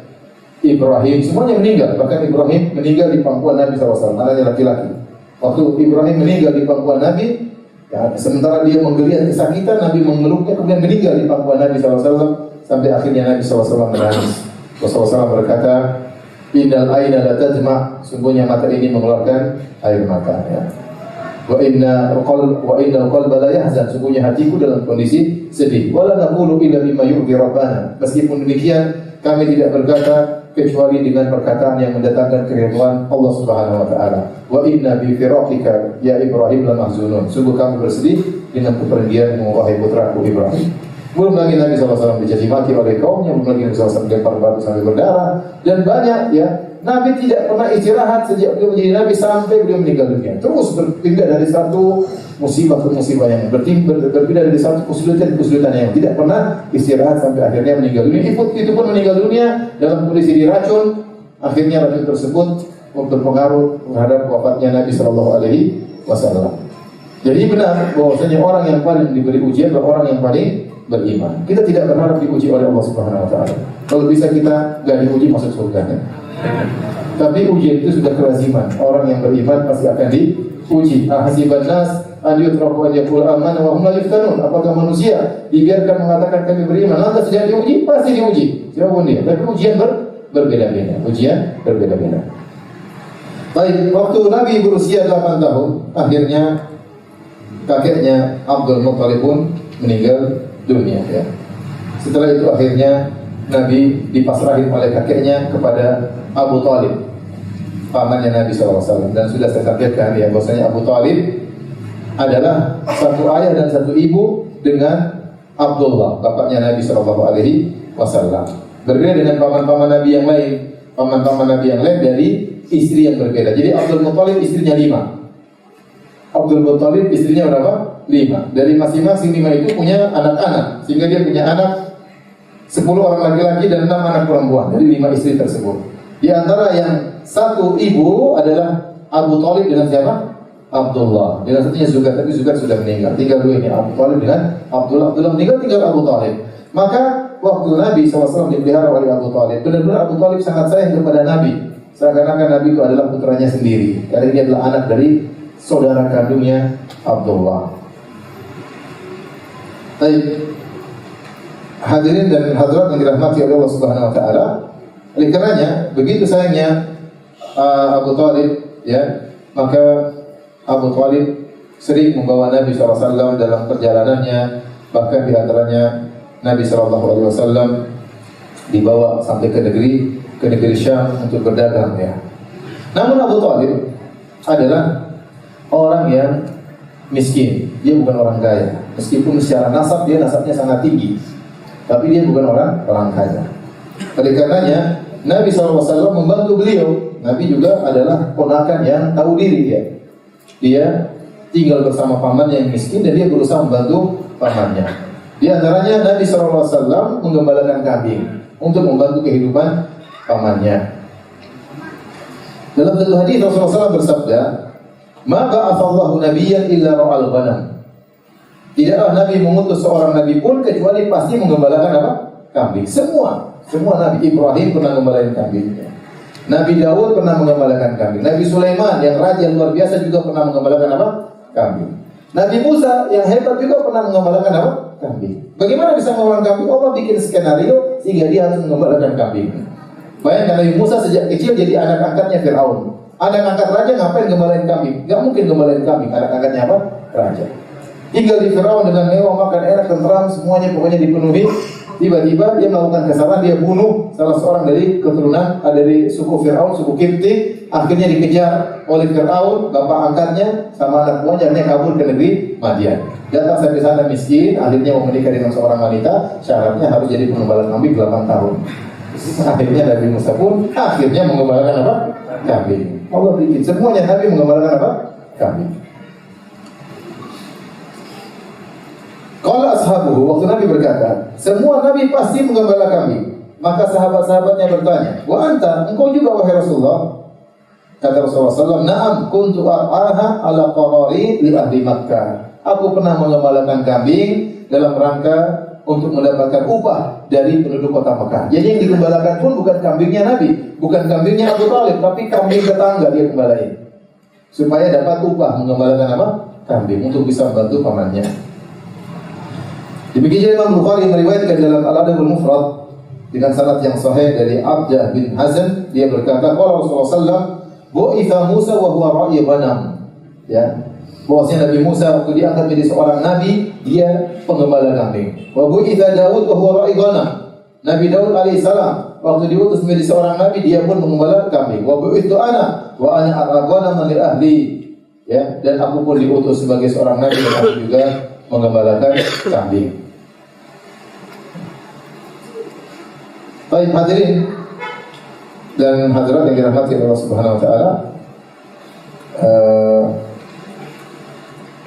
Ibrahim, semuanya meninggal. Bahkan Ibrahim meninggal di pangkuan Nabi SAW, anaknya laki-laki. Waktu Ibrahim meninggal di pangkuan Nabi, ya, sementara dia menggeliat kesakitan, Nabi memeluknya, kemudian meninggal di pangkuan Nabi SAW sampai akhirnya Nabi SAW menangis. Rasulullah SAW berkata, "Innal aina la tajma'," sungguhnya mata ini mengeluarkan air mata. Ya. Wa innal qalba la yahzan, sungguhnya hatiku dalam kondisi sedih. Wala naqulu illa bima yurdi rabbana. Meskipun demikian, kami tidak berkata kecuali dengan perkataan yang mendatangkan keridhaan Allah Subhanahu wa taala. Wa inna bi firaqika ya Ibrahim la mahzunun. Sungguh kami bersedih dengan kepergianmu wahai putraku Ibrahim. Belum lagi Nabi SAW dicaci maki oleh kaumnya, belum lagi Nabi SAW dilempar batu sampai berdarah, dan banyak ya. Nabi tidak pernah istirahat sejak beliau menjadi Nabi sampai beliau meninggal dunia. Terus berpindah dari satu musibah ke musibah yang berpindah dari satu kesulitan ke kesulitan yang tidak pernah istirahat sampai akhirnya meninggal dunia. Itu pun meninggal dunia dalam kondisi diracun. Akhirnya racun tersebut berpengaruh terhadap wafatnya Nabi SAW. Jadi benar bahwasanya orang yang paling diberi ujian adalah orang yang paling beriman. Kita tidak berharap diuji oleh Allah Subhanahu wa taala. Kalau bisa kita enggak diuji masuk surga kan. Tapi ujian itu sudah kelaziman. Orang yang beriman pasti akan diuji. Ahasiban nas an yutraku an yaqulu amanna wa hum la yuftanun. Apakah manusia dibiarkan mengatakan kami beriman lantas tidak diuji? Pasti diuji. Siapapun dia. Tapi ujian berbeda-beda. Ujian berbeda-beda. Baik, waktu Nabi berusia 8 tahun, akhirnya kakeknya Abdul Muttalib pun meninggal dunia. Ya. Setelah itu akhirnya Nabi dipasrahin oleh kakeknya kepada Abu Talib, pamannya Nabi SAW. Dan sudah saya sampaikan ya, bahwasanya Abu Talib adalah satu ayah dan satu ibu dengan Abdullah, bapaknya Nabi SAW. Berbeda dengan paman-paman Nabi yang lain. Paman-paman Nabi yang lain dari istri yang berbeda. Jadi Abdul Muttalib istrinya 5. Abdul Muttalib istrinya berapa? 5. Dari masing-masing 5 itu punya anak-anak, sehingga dia punya anak 10 orang laki-laki dan 6 anak perempuan. Dari 5 istri tersebut. Di antara yang satu ibu adalah Abu Talib dengan siapa? Abdullah. Dengan satunya Zubair, tapi Zubair sudah meninggal. Tinggal 2 ini, Abu Talib dengan Abdullah. Abdullah meninggal, tinggal Abu Talib. Maka waktu Nabi SAW dipelihara oleh Abu Talib, benar-benar Abu Talib sangat sayang kepada Nabi. Seakan-akan Nabi itu adalah putranya sendiri, karena dia adalah anak dari saudara kandungnya Abdullah. Baik, hadirin dan hadirat yang dirahmati oleh Allah Subhanahu Wa Taala. Oleh karenanya, begitu sayangnya Abu Talib, ya, maka Abu Talib sering membawa Nabi SAW dalam perjalanannya. Bahkan di antaranya Nabi SAW dibawa sampai ke negeri Syam untuk berdagang, ya. Namun Abu Talib adalah orang yang miskin. Dia bukan orang kaya. Meskipun secara nasabnya sangat tinggi, tapi dia bukan orang kaya. Oleh karenanya Nabi SAW membantu beliau. Nabi juga adalah ponakan yang tahu diri dia. Dia tinggal bersama pamannya yang miskin dan dia berusaha membantu pamannya. Di antaranya Nabi SAW menggembalakan kambing untuk membantu kehidupan pamannya. Dalam satu hadis Rasulullah SAW bersabda, "Ma ba'atsallahu nabiyyan illa ra'al ghanam." Tidaklah Nabi mengutus seorang nabi pun kecuali pasti menggembalakan apa? Kambing. Semua Nabi. Ibrahim pernah menggembalakan kambing. Nabi Daud pernah menggembalakan kambing. Nabi Sulaiman yang raja luar biasa juga pernah menggembalakan apa? Kambing. Nabi Musa yang hebat juga pernah menggembalakan apa? Kambing. Bagaimana bisa menggembalakan kambing? Allah bikin skenario sehingga dia harus menggembalakan kambing. Bayangkan Nabi Musa sejak kecil jadi anak angkatnya Fir'aun. Anak angkat raja ngapain gembalain kambing? Gak mungkin gembalain kambing. Anak angkatnya apa? Raja. Tinggal di Fir'aun dengan mewah, makan enak, tentram, semuanya pokoknya dipenuhi. Tiba-tiba dia melakukan kesalahan, dia bunuh salah seorang dari keturunan dari suku Fir'aun, suku Kipti. Akhirnya dikejar oleh Fir'aun, bapak angkatnya sama anak buahnya, akhirnya kabur ke negeri Madian. Datang sampai sana miskin, akhirnya mau menikah dengan seorang wanita, syaratnya harus jadi pengembala kambing 8 tahun. Akhirnya Nabi Musa pun akhirnya mengembalakan apa? Kambing. Allah bikin semuanya Nabi mengembalakan apa? Kambing. Kalau ashabuhu, waktu Nabi berkata, semua Nabi pasti menggembala kambing. Maka sahabat-sahabatnya bertanya, wa anta, engkau juga wahai Rasulullah? Kata Rasulullah SAW, na'am kuntu ar'aha ala qarari li ahli Makkah. Aku pernah mengembalakan kambing dalam rangka untuk mendapatkan upah dari penduduk kota Mekah. Jadi yang digembalakan pun bukan kambingnya Nabi, bukan kambingnya Abu Talib, tapi kambing tetangga dia gembalain. Supaya dapat upah menggembalakan apa? Kambing untuk bisa membantu pamannya. Demikian Imam Bukhari meriwayatkan dalam Al-Adabul Mufrad dengan sanad yang sahih dari Abdah bin Hazm, dia berkata, qala Rasulullah sallallahu bu'itha Musa wa huwa ra'i ghanam. Ya. Bahwasanya Nabi Musa waktu diangkat menjadi seorang nabi, dia penggembala kambing. Wa bu'itha Daud wa huwa ra'i ghanam. Nabi Daud alaihissalam waktu diutus menjadi seorang nabi, dia pun penggembala kambing. Wa bu'ithu ana wa ana arghanam li ahli. Ya, dan aku pun diutus sebagai seorang nabi dan aku juga menggembalakan kambing. Baik hadirin dan hadirat yang dirahmati Allah Subhanahu Wa Taala,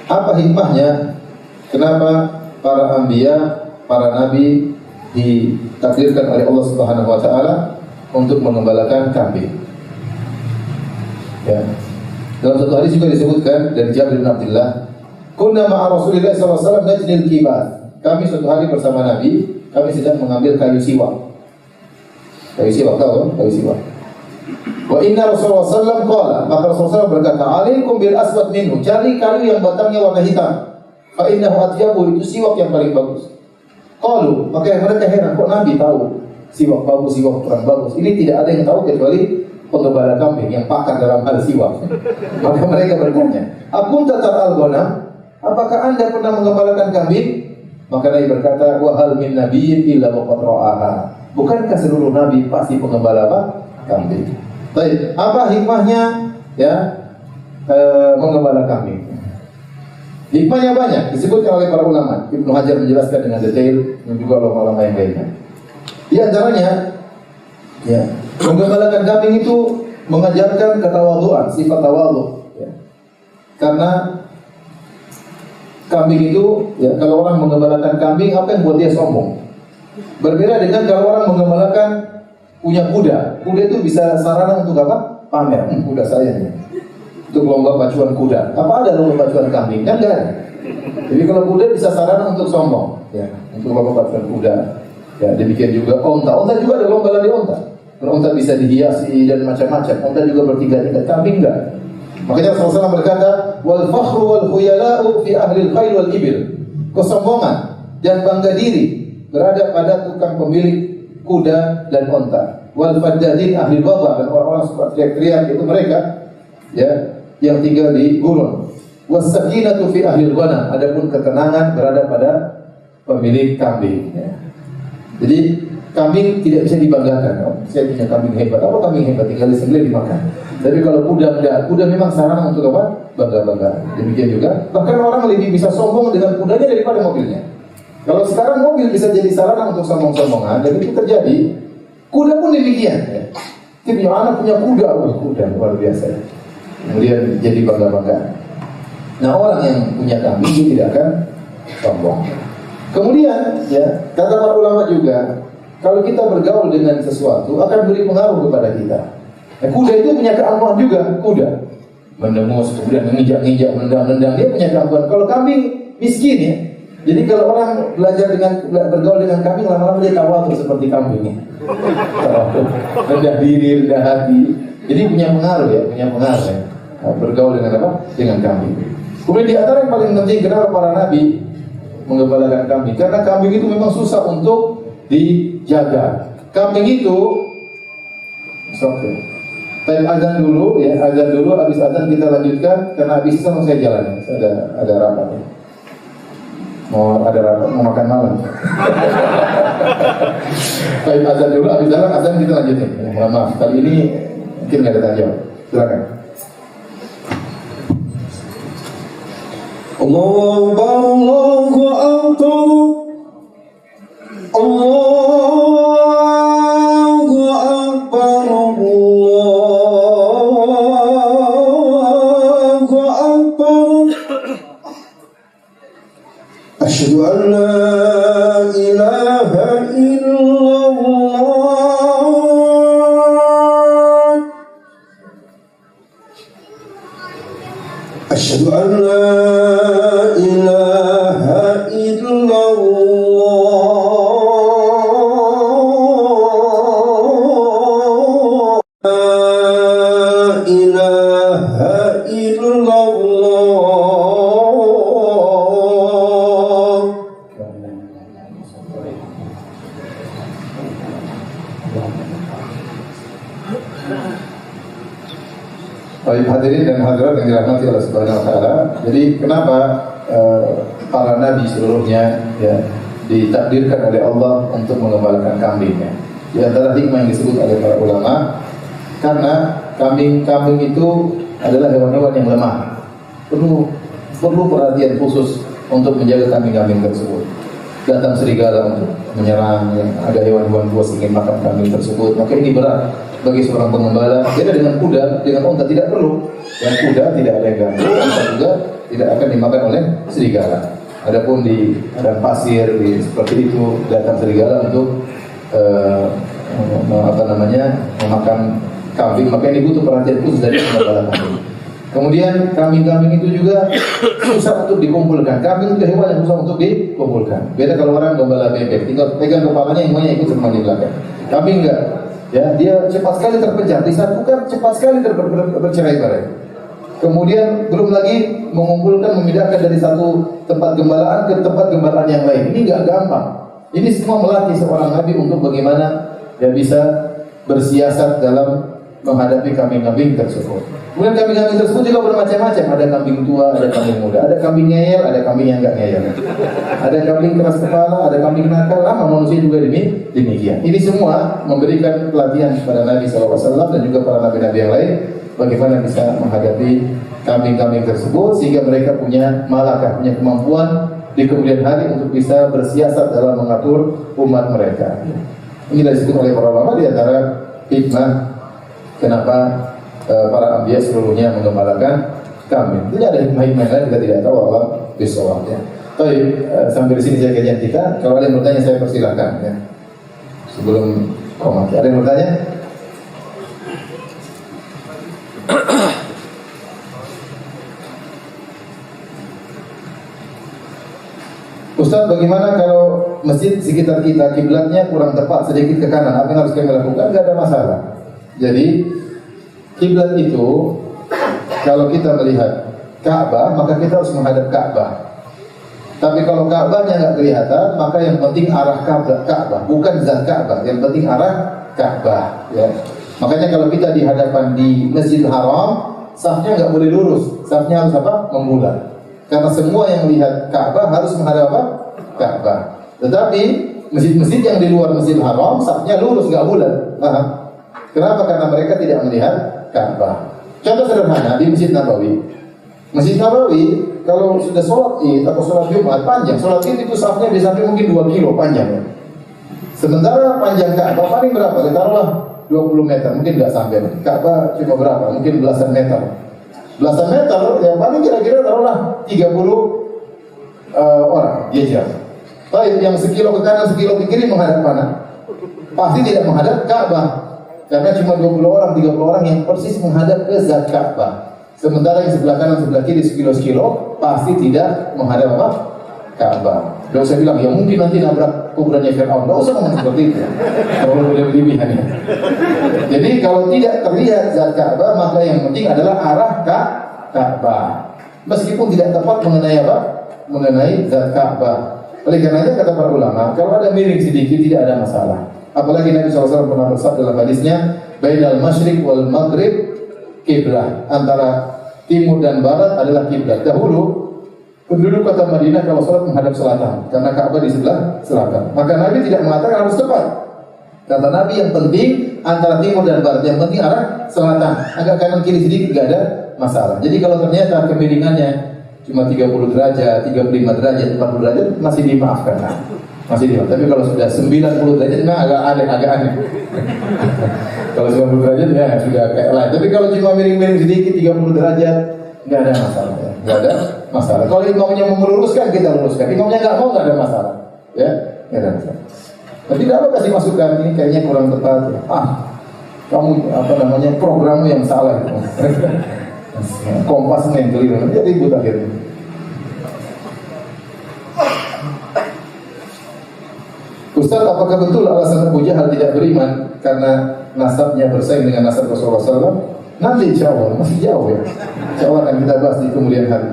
apa hikmahnya? Kenapa para anbiya, para nabi ditakdirkan oleh Allah Subhanahu Wa Taala untuk mengembalakan kambing? Ya. Dalam satu hadis juga disebutkan dari Jabir bin Abdullah, kunna ma'a Rasulillah SAW najnil kibar. Kami suatu hari bersama Nabi, kami sedang mengambil kayu siwak. Kayu siwak, tahu kan? Kayu siwak. Wa inna Rasulullah sallallahu qala, maka Rasulullah berkata, "Alaikum bil aswad minhu." Cari kayu yang batangnya warna hitam. Fa innahu atyabu, itu siwak yang paling bagus. Qalu, maka mereka heran, kok Nabi tahu siwak bagus, siwak kurang bagus? Ini tidak ada yang tahu kecuali penggembala kambing yang pakar dalam hal siwak. Maka mereka bertanya, "Akunta tar'al ghanam?" Apakah Anda pernah menggembalakan kambing? Maka Nabi berkata, "Wa hal min nabiyyin illa wa qad ra'aha." Bukankah seluruh nabi pasti penggembala apa? Kambing. Baik, apa hikmahnya ya menggembala kambing? Hikmahnya banyak, disebutkan oleh para ulama. Ibnu Hajar menjelaskan dengan detail, dan juga ulama-ulama yang lainnya. Di antaranya, ya, menggembalakan kambing itu mengajarkan ketawaduan, sifat tawadhu. Ya. Karena kambing itu, ya, kalau orang menggembalakan kambing, apa yang buat dia sombong? Berbeda dengan kalau orang menggembalakan punya kuda. Kuda itu bisa sarana untuk apa? Pamer. Kuda saya nih. Untuk lomba pacuan kuda. Apa ada lomba pacuan kambing? Kan enggak ada. Jadi kalau kuda bisa sarana untuk sombong, ya, untuk lomba pacuan kuda. Ya, demikian juga onta. Onta juga ada lomba lari onta. Onta bisa dihiasi dan macam-macam. Onta juga bertiga-tiga. Kambing enggak. Makanya Rasulullah berkata, "Wal fakhru wal khuyala'u fi ahli al-khail wal ibil." Kesombongan dan bangga diri berada pada tukang pemilik kuda dan onta. Wal faddadin ahli ghadab, dan orang-orang suka teriak-teriak itu mereka, ya, yang tinggal di gurun. Was sakinatu fi ahli al-ghanam, adapun ketenangan berada pada pemilik kambing. Ya. Jadi kambing tidak bisa dibanggakan. Oh, saya punya kambing hebat. Apa kambing hebat? Tinggal disembelih dimakan. Tapi kalau kuda enggak, kuda memang sarana untuk apa? Bangga-bangga. Demikian juga, bahkan orang lebih bisa sombong dengan kudanya daripada mobilnya. Kalau sekarang mobil bisa jadi sarana untuk sombong-sombongan, dan itu terjadi. Kuda pun demikian. Ya. Kita punya anak punya kuda, kuda luar biasa. Kemudian jadi bangga-bangga. Nah, orang yang punya kambing itu tidak akan sombong. Kemudian, ya, kata para ulama juga, kalau kita bergaul dengan sesuatu akan beri pengaruh kepada kita. Nah, kuda itu punya keangkuhan juga, kuda mendengus, kemudian menginjak-injak, nendang-nendang, dia punya keangkuhan. Kalau kambing miskin, ya. Jadi kalau orang belajar bergaul dengan kambing, lama-lama dia tawadhu seperti kambing, ya. Rendah diri, rendah hati. Jadi punya pengaruh, ya, punya pengaruh, ya. Bergaul dengan apa? Dengan kambing. Kemudian di antara yang paling penting, kenapa para nabi menggembalakan kambing? Karena kambing itu memang susah untuk dijaga. Kambing itu, Baik, azan dulu, ya, azan dulu. Habis azan kita lanjutkan, karena habis itu saya jalan. Ada rapat, ya. Mau makan malam. Baik, azan dulu. Habis azan kita lanjutin. Ya, maaf, kali ini mungkin nggak ada tanya jawab. Silakan.
Allahu Akbar, Allahu Akbar, Allahu Akbar, Allahu Akbar. Asyhadu an la ilaha illallah. Asyhadu an la ilaha illallah. La ilaha illallah.
Baik, hadirin dan hadirat yang dirahmati Allah Subhanahu wa taala. Jadi kenapa para nabi seluruhnya, ya, ditakdirkan oleh Allah untuk mengembalakan kambingnya? Di antara hikmah yang disebut oleh para ulama, karena kambing itu adalah hewan-hewan yang lemah. Perlu perhatian khusus untuk menjaga kambing-kambing tersebut. Datang serigala untuk menyerang, ya, ada hewan-hewan buas ingin makan kambing tersebut, maka ini berat bagi seorang pengembala. Beda dengan kuda, dengan unta tidak perlu. Yang kuda tidak ada yang ganggu, unta juga tidak akan dimakan oleh serigala. Adapun di padang pasir, seperti itu, datang serigala untuk memakan kambing, maka ini butuh perhatian khusus dari pengembala kambing. Kemudian kambing-kambing itu juga susah untuk dikumpulkan. Kambing itu hewan yang susah untuk dikumpulkan. Beda kalau orang gembala bebek, tinggal pegang kepalanya, yang ikut semua di belakang. Kambing enggak. Ya, dia cepat sekali terpencar, disatukan cepat sekali bercerai-berai. Kemudian belum lagi mengumpulkan, memindahkan dari satu tempat gembalaan ke tempat gembalaan yang lain. Ini nggak gampang. Ini semua melatih seorang nabi untuk bagaimana dia bisa bersiasat dalam menghadapi kambing-kambing tersebut. Kemudian kambing-kambing tersebut juga bermacam-macam. Ada kambing tua, ada kambing muda, ada kambing ngeyel, ada kambing yang enggak ngeyel. Ada kambing keras kepala, ada kambing nakal. Lama manusia juga demikian. Ini semua memberikan pelatihan kepada Nabi SAW dan juga para nabi-nabi yang lain bagaimana bisa menghadapi kambing-kambing tersebut sehingga mereka punya malakah, punya kemampuan di kemudian hari untuk bisa bersiasat dalam mengatur umat mereka. Ini disebut oleh para ulama di antara hikmah kenapa para anbiya seluruhnya menggembalakan kambing. Tidak ada hikmah-hikmah lain, kita tidak tahu Allah bisawab ya. Tapi sampai di sini saya kajian kita. Kalau ada yang bertanya saya persilahkan ya. Sebelum komat, ada yang bertanya? Ustaz, bagaimana kalau masjid sekitar kita kiblatnya kurang tepat, sedikit ke kanan, apa yang harus kami lakukan? Tidak ada masalah. Jadi kiblat itu kalau kita melihat Ka'bah, maka kita harus menghadap Ka'bah. Tapi kalau Ka'bahnya nggak kelihatan, maka yang penting arah Ka'bah, bukan zat Ka'bah. Yang penting arah Ka'bah. Ya. Makanya kalau kita di hadapan di Masjidil Haram, safnya nggak boleh lurus, safnya harus apa? Membulat. Karena semua yang lihat Ka'bah harus menghadap apa? Ka'bah. Tetapi masjid-masjid yang di luar Masjidil Haram, safnya lurus, nggak bulat. Paham? Kenapa? Karena mereka tidak melihat Ka'bah. Contoh sederhana di Masjid Nabawi. Masjid Nabawi kalau sudah sholat Id atau sholat Jumat panjang, sholat Id itu safnya bisa sampai mungkin 2 kilo panjang. Sementara panjang Ka'bah paling berapa? Taruhlah 20 meter, mungkin nggak sampai. Ka'bah cuma berapa? Mungkin belasan meter. Belasan meter, yang paling kira-kira taruhlah 30 orang gejer. Baik, yang sekilo ke kanan, sekilo ke kiri menghadap mana? Pasti tidak menghadap Ka'bah. Karena cuma 20 orang, 30 orang yang persis menghadap ke zat Ka'bah. Sementara yang sebelah kanan, sebelah kiri, sekilo-sekilo pasti tidak menghadap apa? Ka'bah. Kalau saya bilang, ya mungkin nanti nabrak kuburannya Fir'aun. Nggak usah ngomong seperti itu. Kalau berlebihan ya. Jadi kalau tidak terlihat zat Ka'bah, maka yang penting adalah arah Ka'bah. Meskipun tidak tepat mengenai apa? Mengenai zat Ka'bah. Oleh karenanya kata para ulama, kalau ada miring sedikit tidak ada masalah. Apalagi Nabi SAW pernah bersabda dalam hadisnya, bainal masyriq wal maghrib kiblah, antara timur dan barat adalah kiblat. Dahulu penduduk kota Madinah kalau sholat menghadap selatan, karena Ka'bah di sebelah selatan. Maka Nabi tidak mengatakan harus tepat. Kata Nabi yang penting antara timur dan barat, yang penting arah selatan. Agak kanan kiri sedikit tidak ada masalah. Jadi kalau ternyata kemiringannya cuma 30 derajat, 35 derajat, 40 derajat masih dimaafkan. Masih dimaafkan. Tapi kalau sudah 90 derajat nah agak aneh. Kalau 90 derajat ya sudah kayak lain. Tapi kalau cuma miring-miring sedikit 30 derajat nggak ada masalah ya. Nggak ada masalah. Kalau imamnya mau meluruskan kita luruskan. Imamnya nggak mau nggak ada masalah. Ya, nggak ada masalah. Tapi tidak apa kasih masukan ini kayaknya kurang tepat. Ya. Kamu apa namanya programmu yang salah. Kompasnya yang keliru. Jadi ribut akhirnya. Ustaz, apakah betul alasan Abu Jahal tidak beriman karena nasabnya bersaing dengan nasab Rasulullah SAW? Nanti insya Allah, masih jauh ya. Insya Allah akan kita bahas di kemudian hari.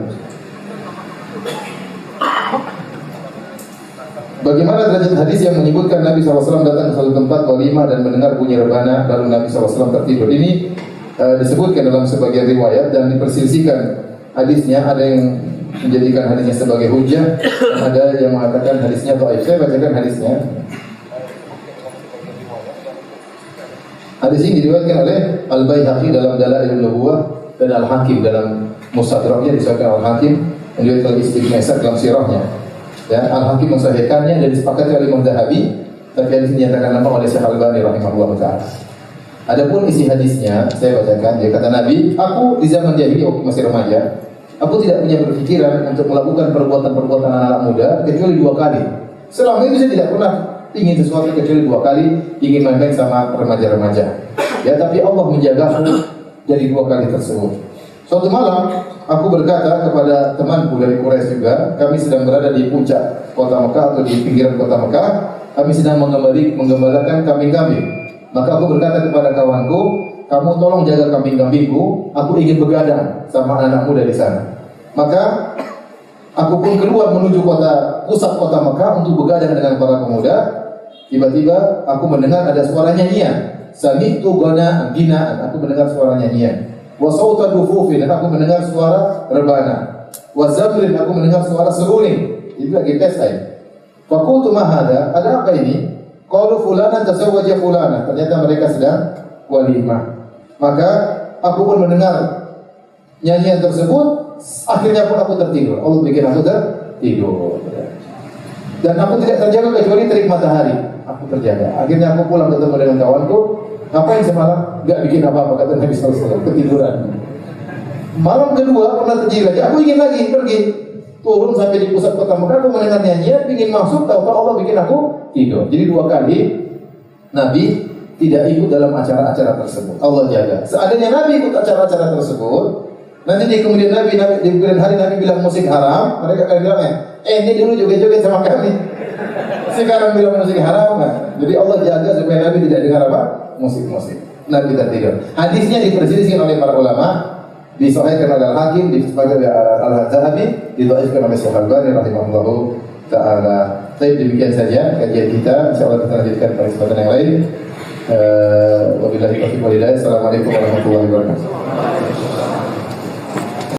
Bagaimana derajat hadis yang menyebutkan Nabi SAW datang ke suatu tempat walimah dan mendengar bunyi rebana, lalu Nabi SAW tertidur? Ini disebutkan dalam sebagian riwayat dan diperselisihkan hadisnya. Ada yang menjadikan hadisnya sebagai hujah, ada yang mengatakan hadisnya dhaif. Saya bacakan hadisnya. Hadis ini diriwayatkan oleh Al-Baihaqi dalam Dalailun Nubuwah dan Al-Hakim dalam Mustadraknya, disahihkan Al-Hakim, dan diriwayatkan Istiqmaisah dalam sirahnya. Ya, Al-Hakim mensahihkannya dan disepakati oleh Imam Zahabi, tapi hadis ini dinyatakan lemah oleh Syekh Al-Albani rahimahullah taala. Adapun isi hadisnya saya bacakan. Dia kata Nabi, aku di zaman jahiliyah waktu masih remaja, aku tidak punya berpikiran untuk melakukan perbuatan-perbuatan anak-anak muda kecuali 2 kali. Selama itu saya tidak pernah ingin sesuatu kecuali 2 kali, ingin main-main sama remaja-remaja. Ya, tapi Allah menjagaku dari 2 kali tersebut. Suatu malam aku berkata kepada temanku dari Quraisy juga, kami sedang berada di puncak kota Mekah atau di pinggiran kota Mekah, kami sedang menggembalakan kambing-kambing. Maka aku berkata kepada kawanku, kamu tolong jaga kambing-kambingku, aku ingin begadang sama anak muda di sana. Maka aku pun keluar menuju pusat kota Mekah untuk begadang dengan para pemuda. Tiba-tiba aku mendengar ada suara nyanyian. Sami'tu ginaan, aku mendengar suara nyanyian. Wa sauta dufufin, aku mendengar suara rebana. Wa zamrin, aku mendengar suara seruling. Itu lagi pesta ya. Fakultu mahada, ada apa ini? Qalu fulana tazawwaja fulana. Ternyata mereka sedang walimah. Maka aku pun mendengar nyanyian tersebut. Akhirnya pun aku tertidur. Allah bikin aku tertidur. Dan aku tidak terjaga kecuali terik matahari. Aku terjaga. Akhirnya aku pulang ketemu dengan kawanku. Ngapain semalam? Gak bikin apa-apa, kata Nabi SAW. Ketiduran. Malam kedua pernah terjadi lagi. Aku ingin lagi pergi. Turun sampai di pusat kota Mekah. Aku mendengar nyanyian. Ingin masuk. Tahu-tahu Allah bikin aku tidur. Jadi 2 kali Nabi tidak ikut dalam acara-acara tersebut. Allah jaga. Seandainya Nabi ikut acara-acara tersebut, nanti di kemudian di kemudian hari Nabi bilang musik haram, mereka akan bilang ini dulu joget-joget sama kami. Sekarang bilang musik haram. Jadi Allah jaga supaya Nabi tidak dengar apa? Musik-musik. Nabi tidak tidur. Hadisnya diperselisihkan oleh para ulama, disahihkan oleh Al-Hakim, disebutkan oleh Al-Zahabi, didhaifkan oleh Syekh Al-Albani rahimahullahu taala. Baik, demikian saja kajian kita. Insyaallah kita lanjutkan pada kesempatan yang lain. Wabillahi taufiq wal hidayah. Assalamualaikum warahmatullahi wabarakatuh.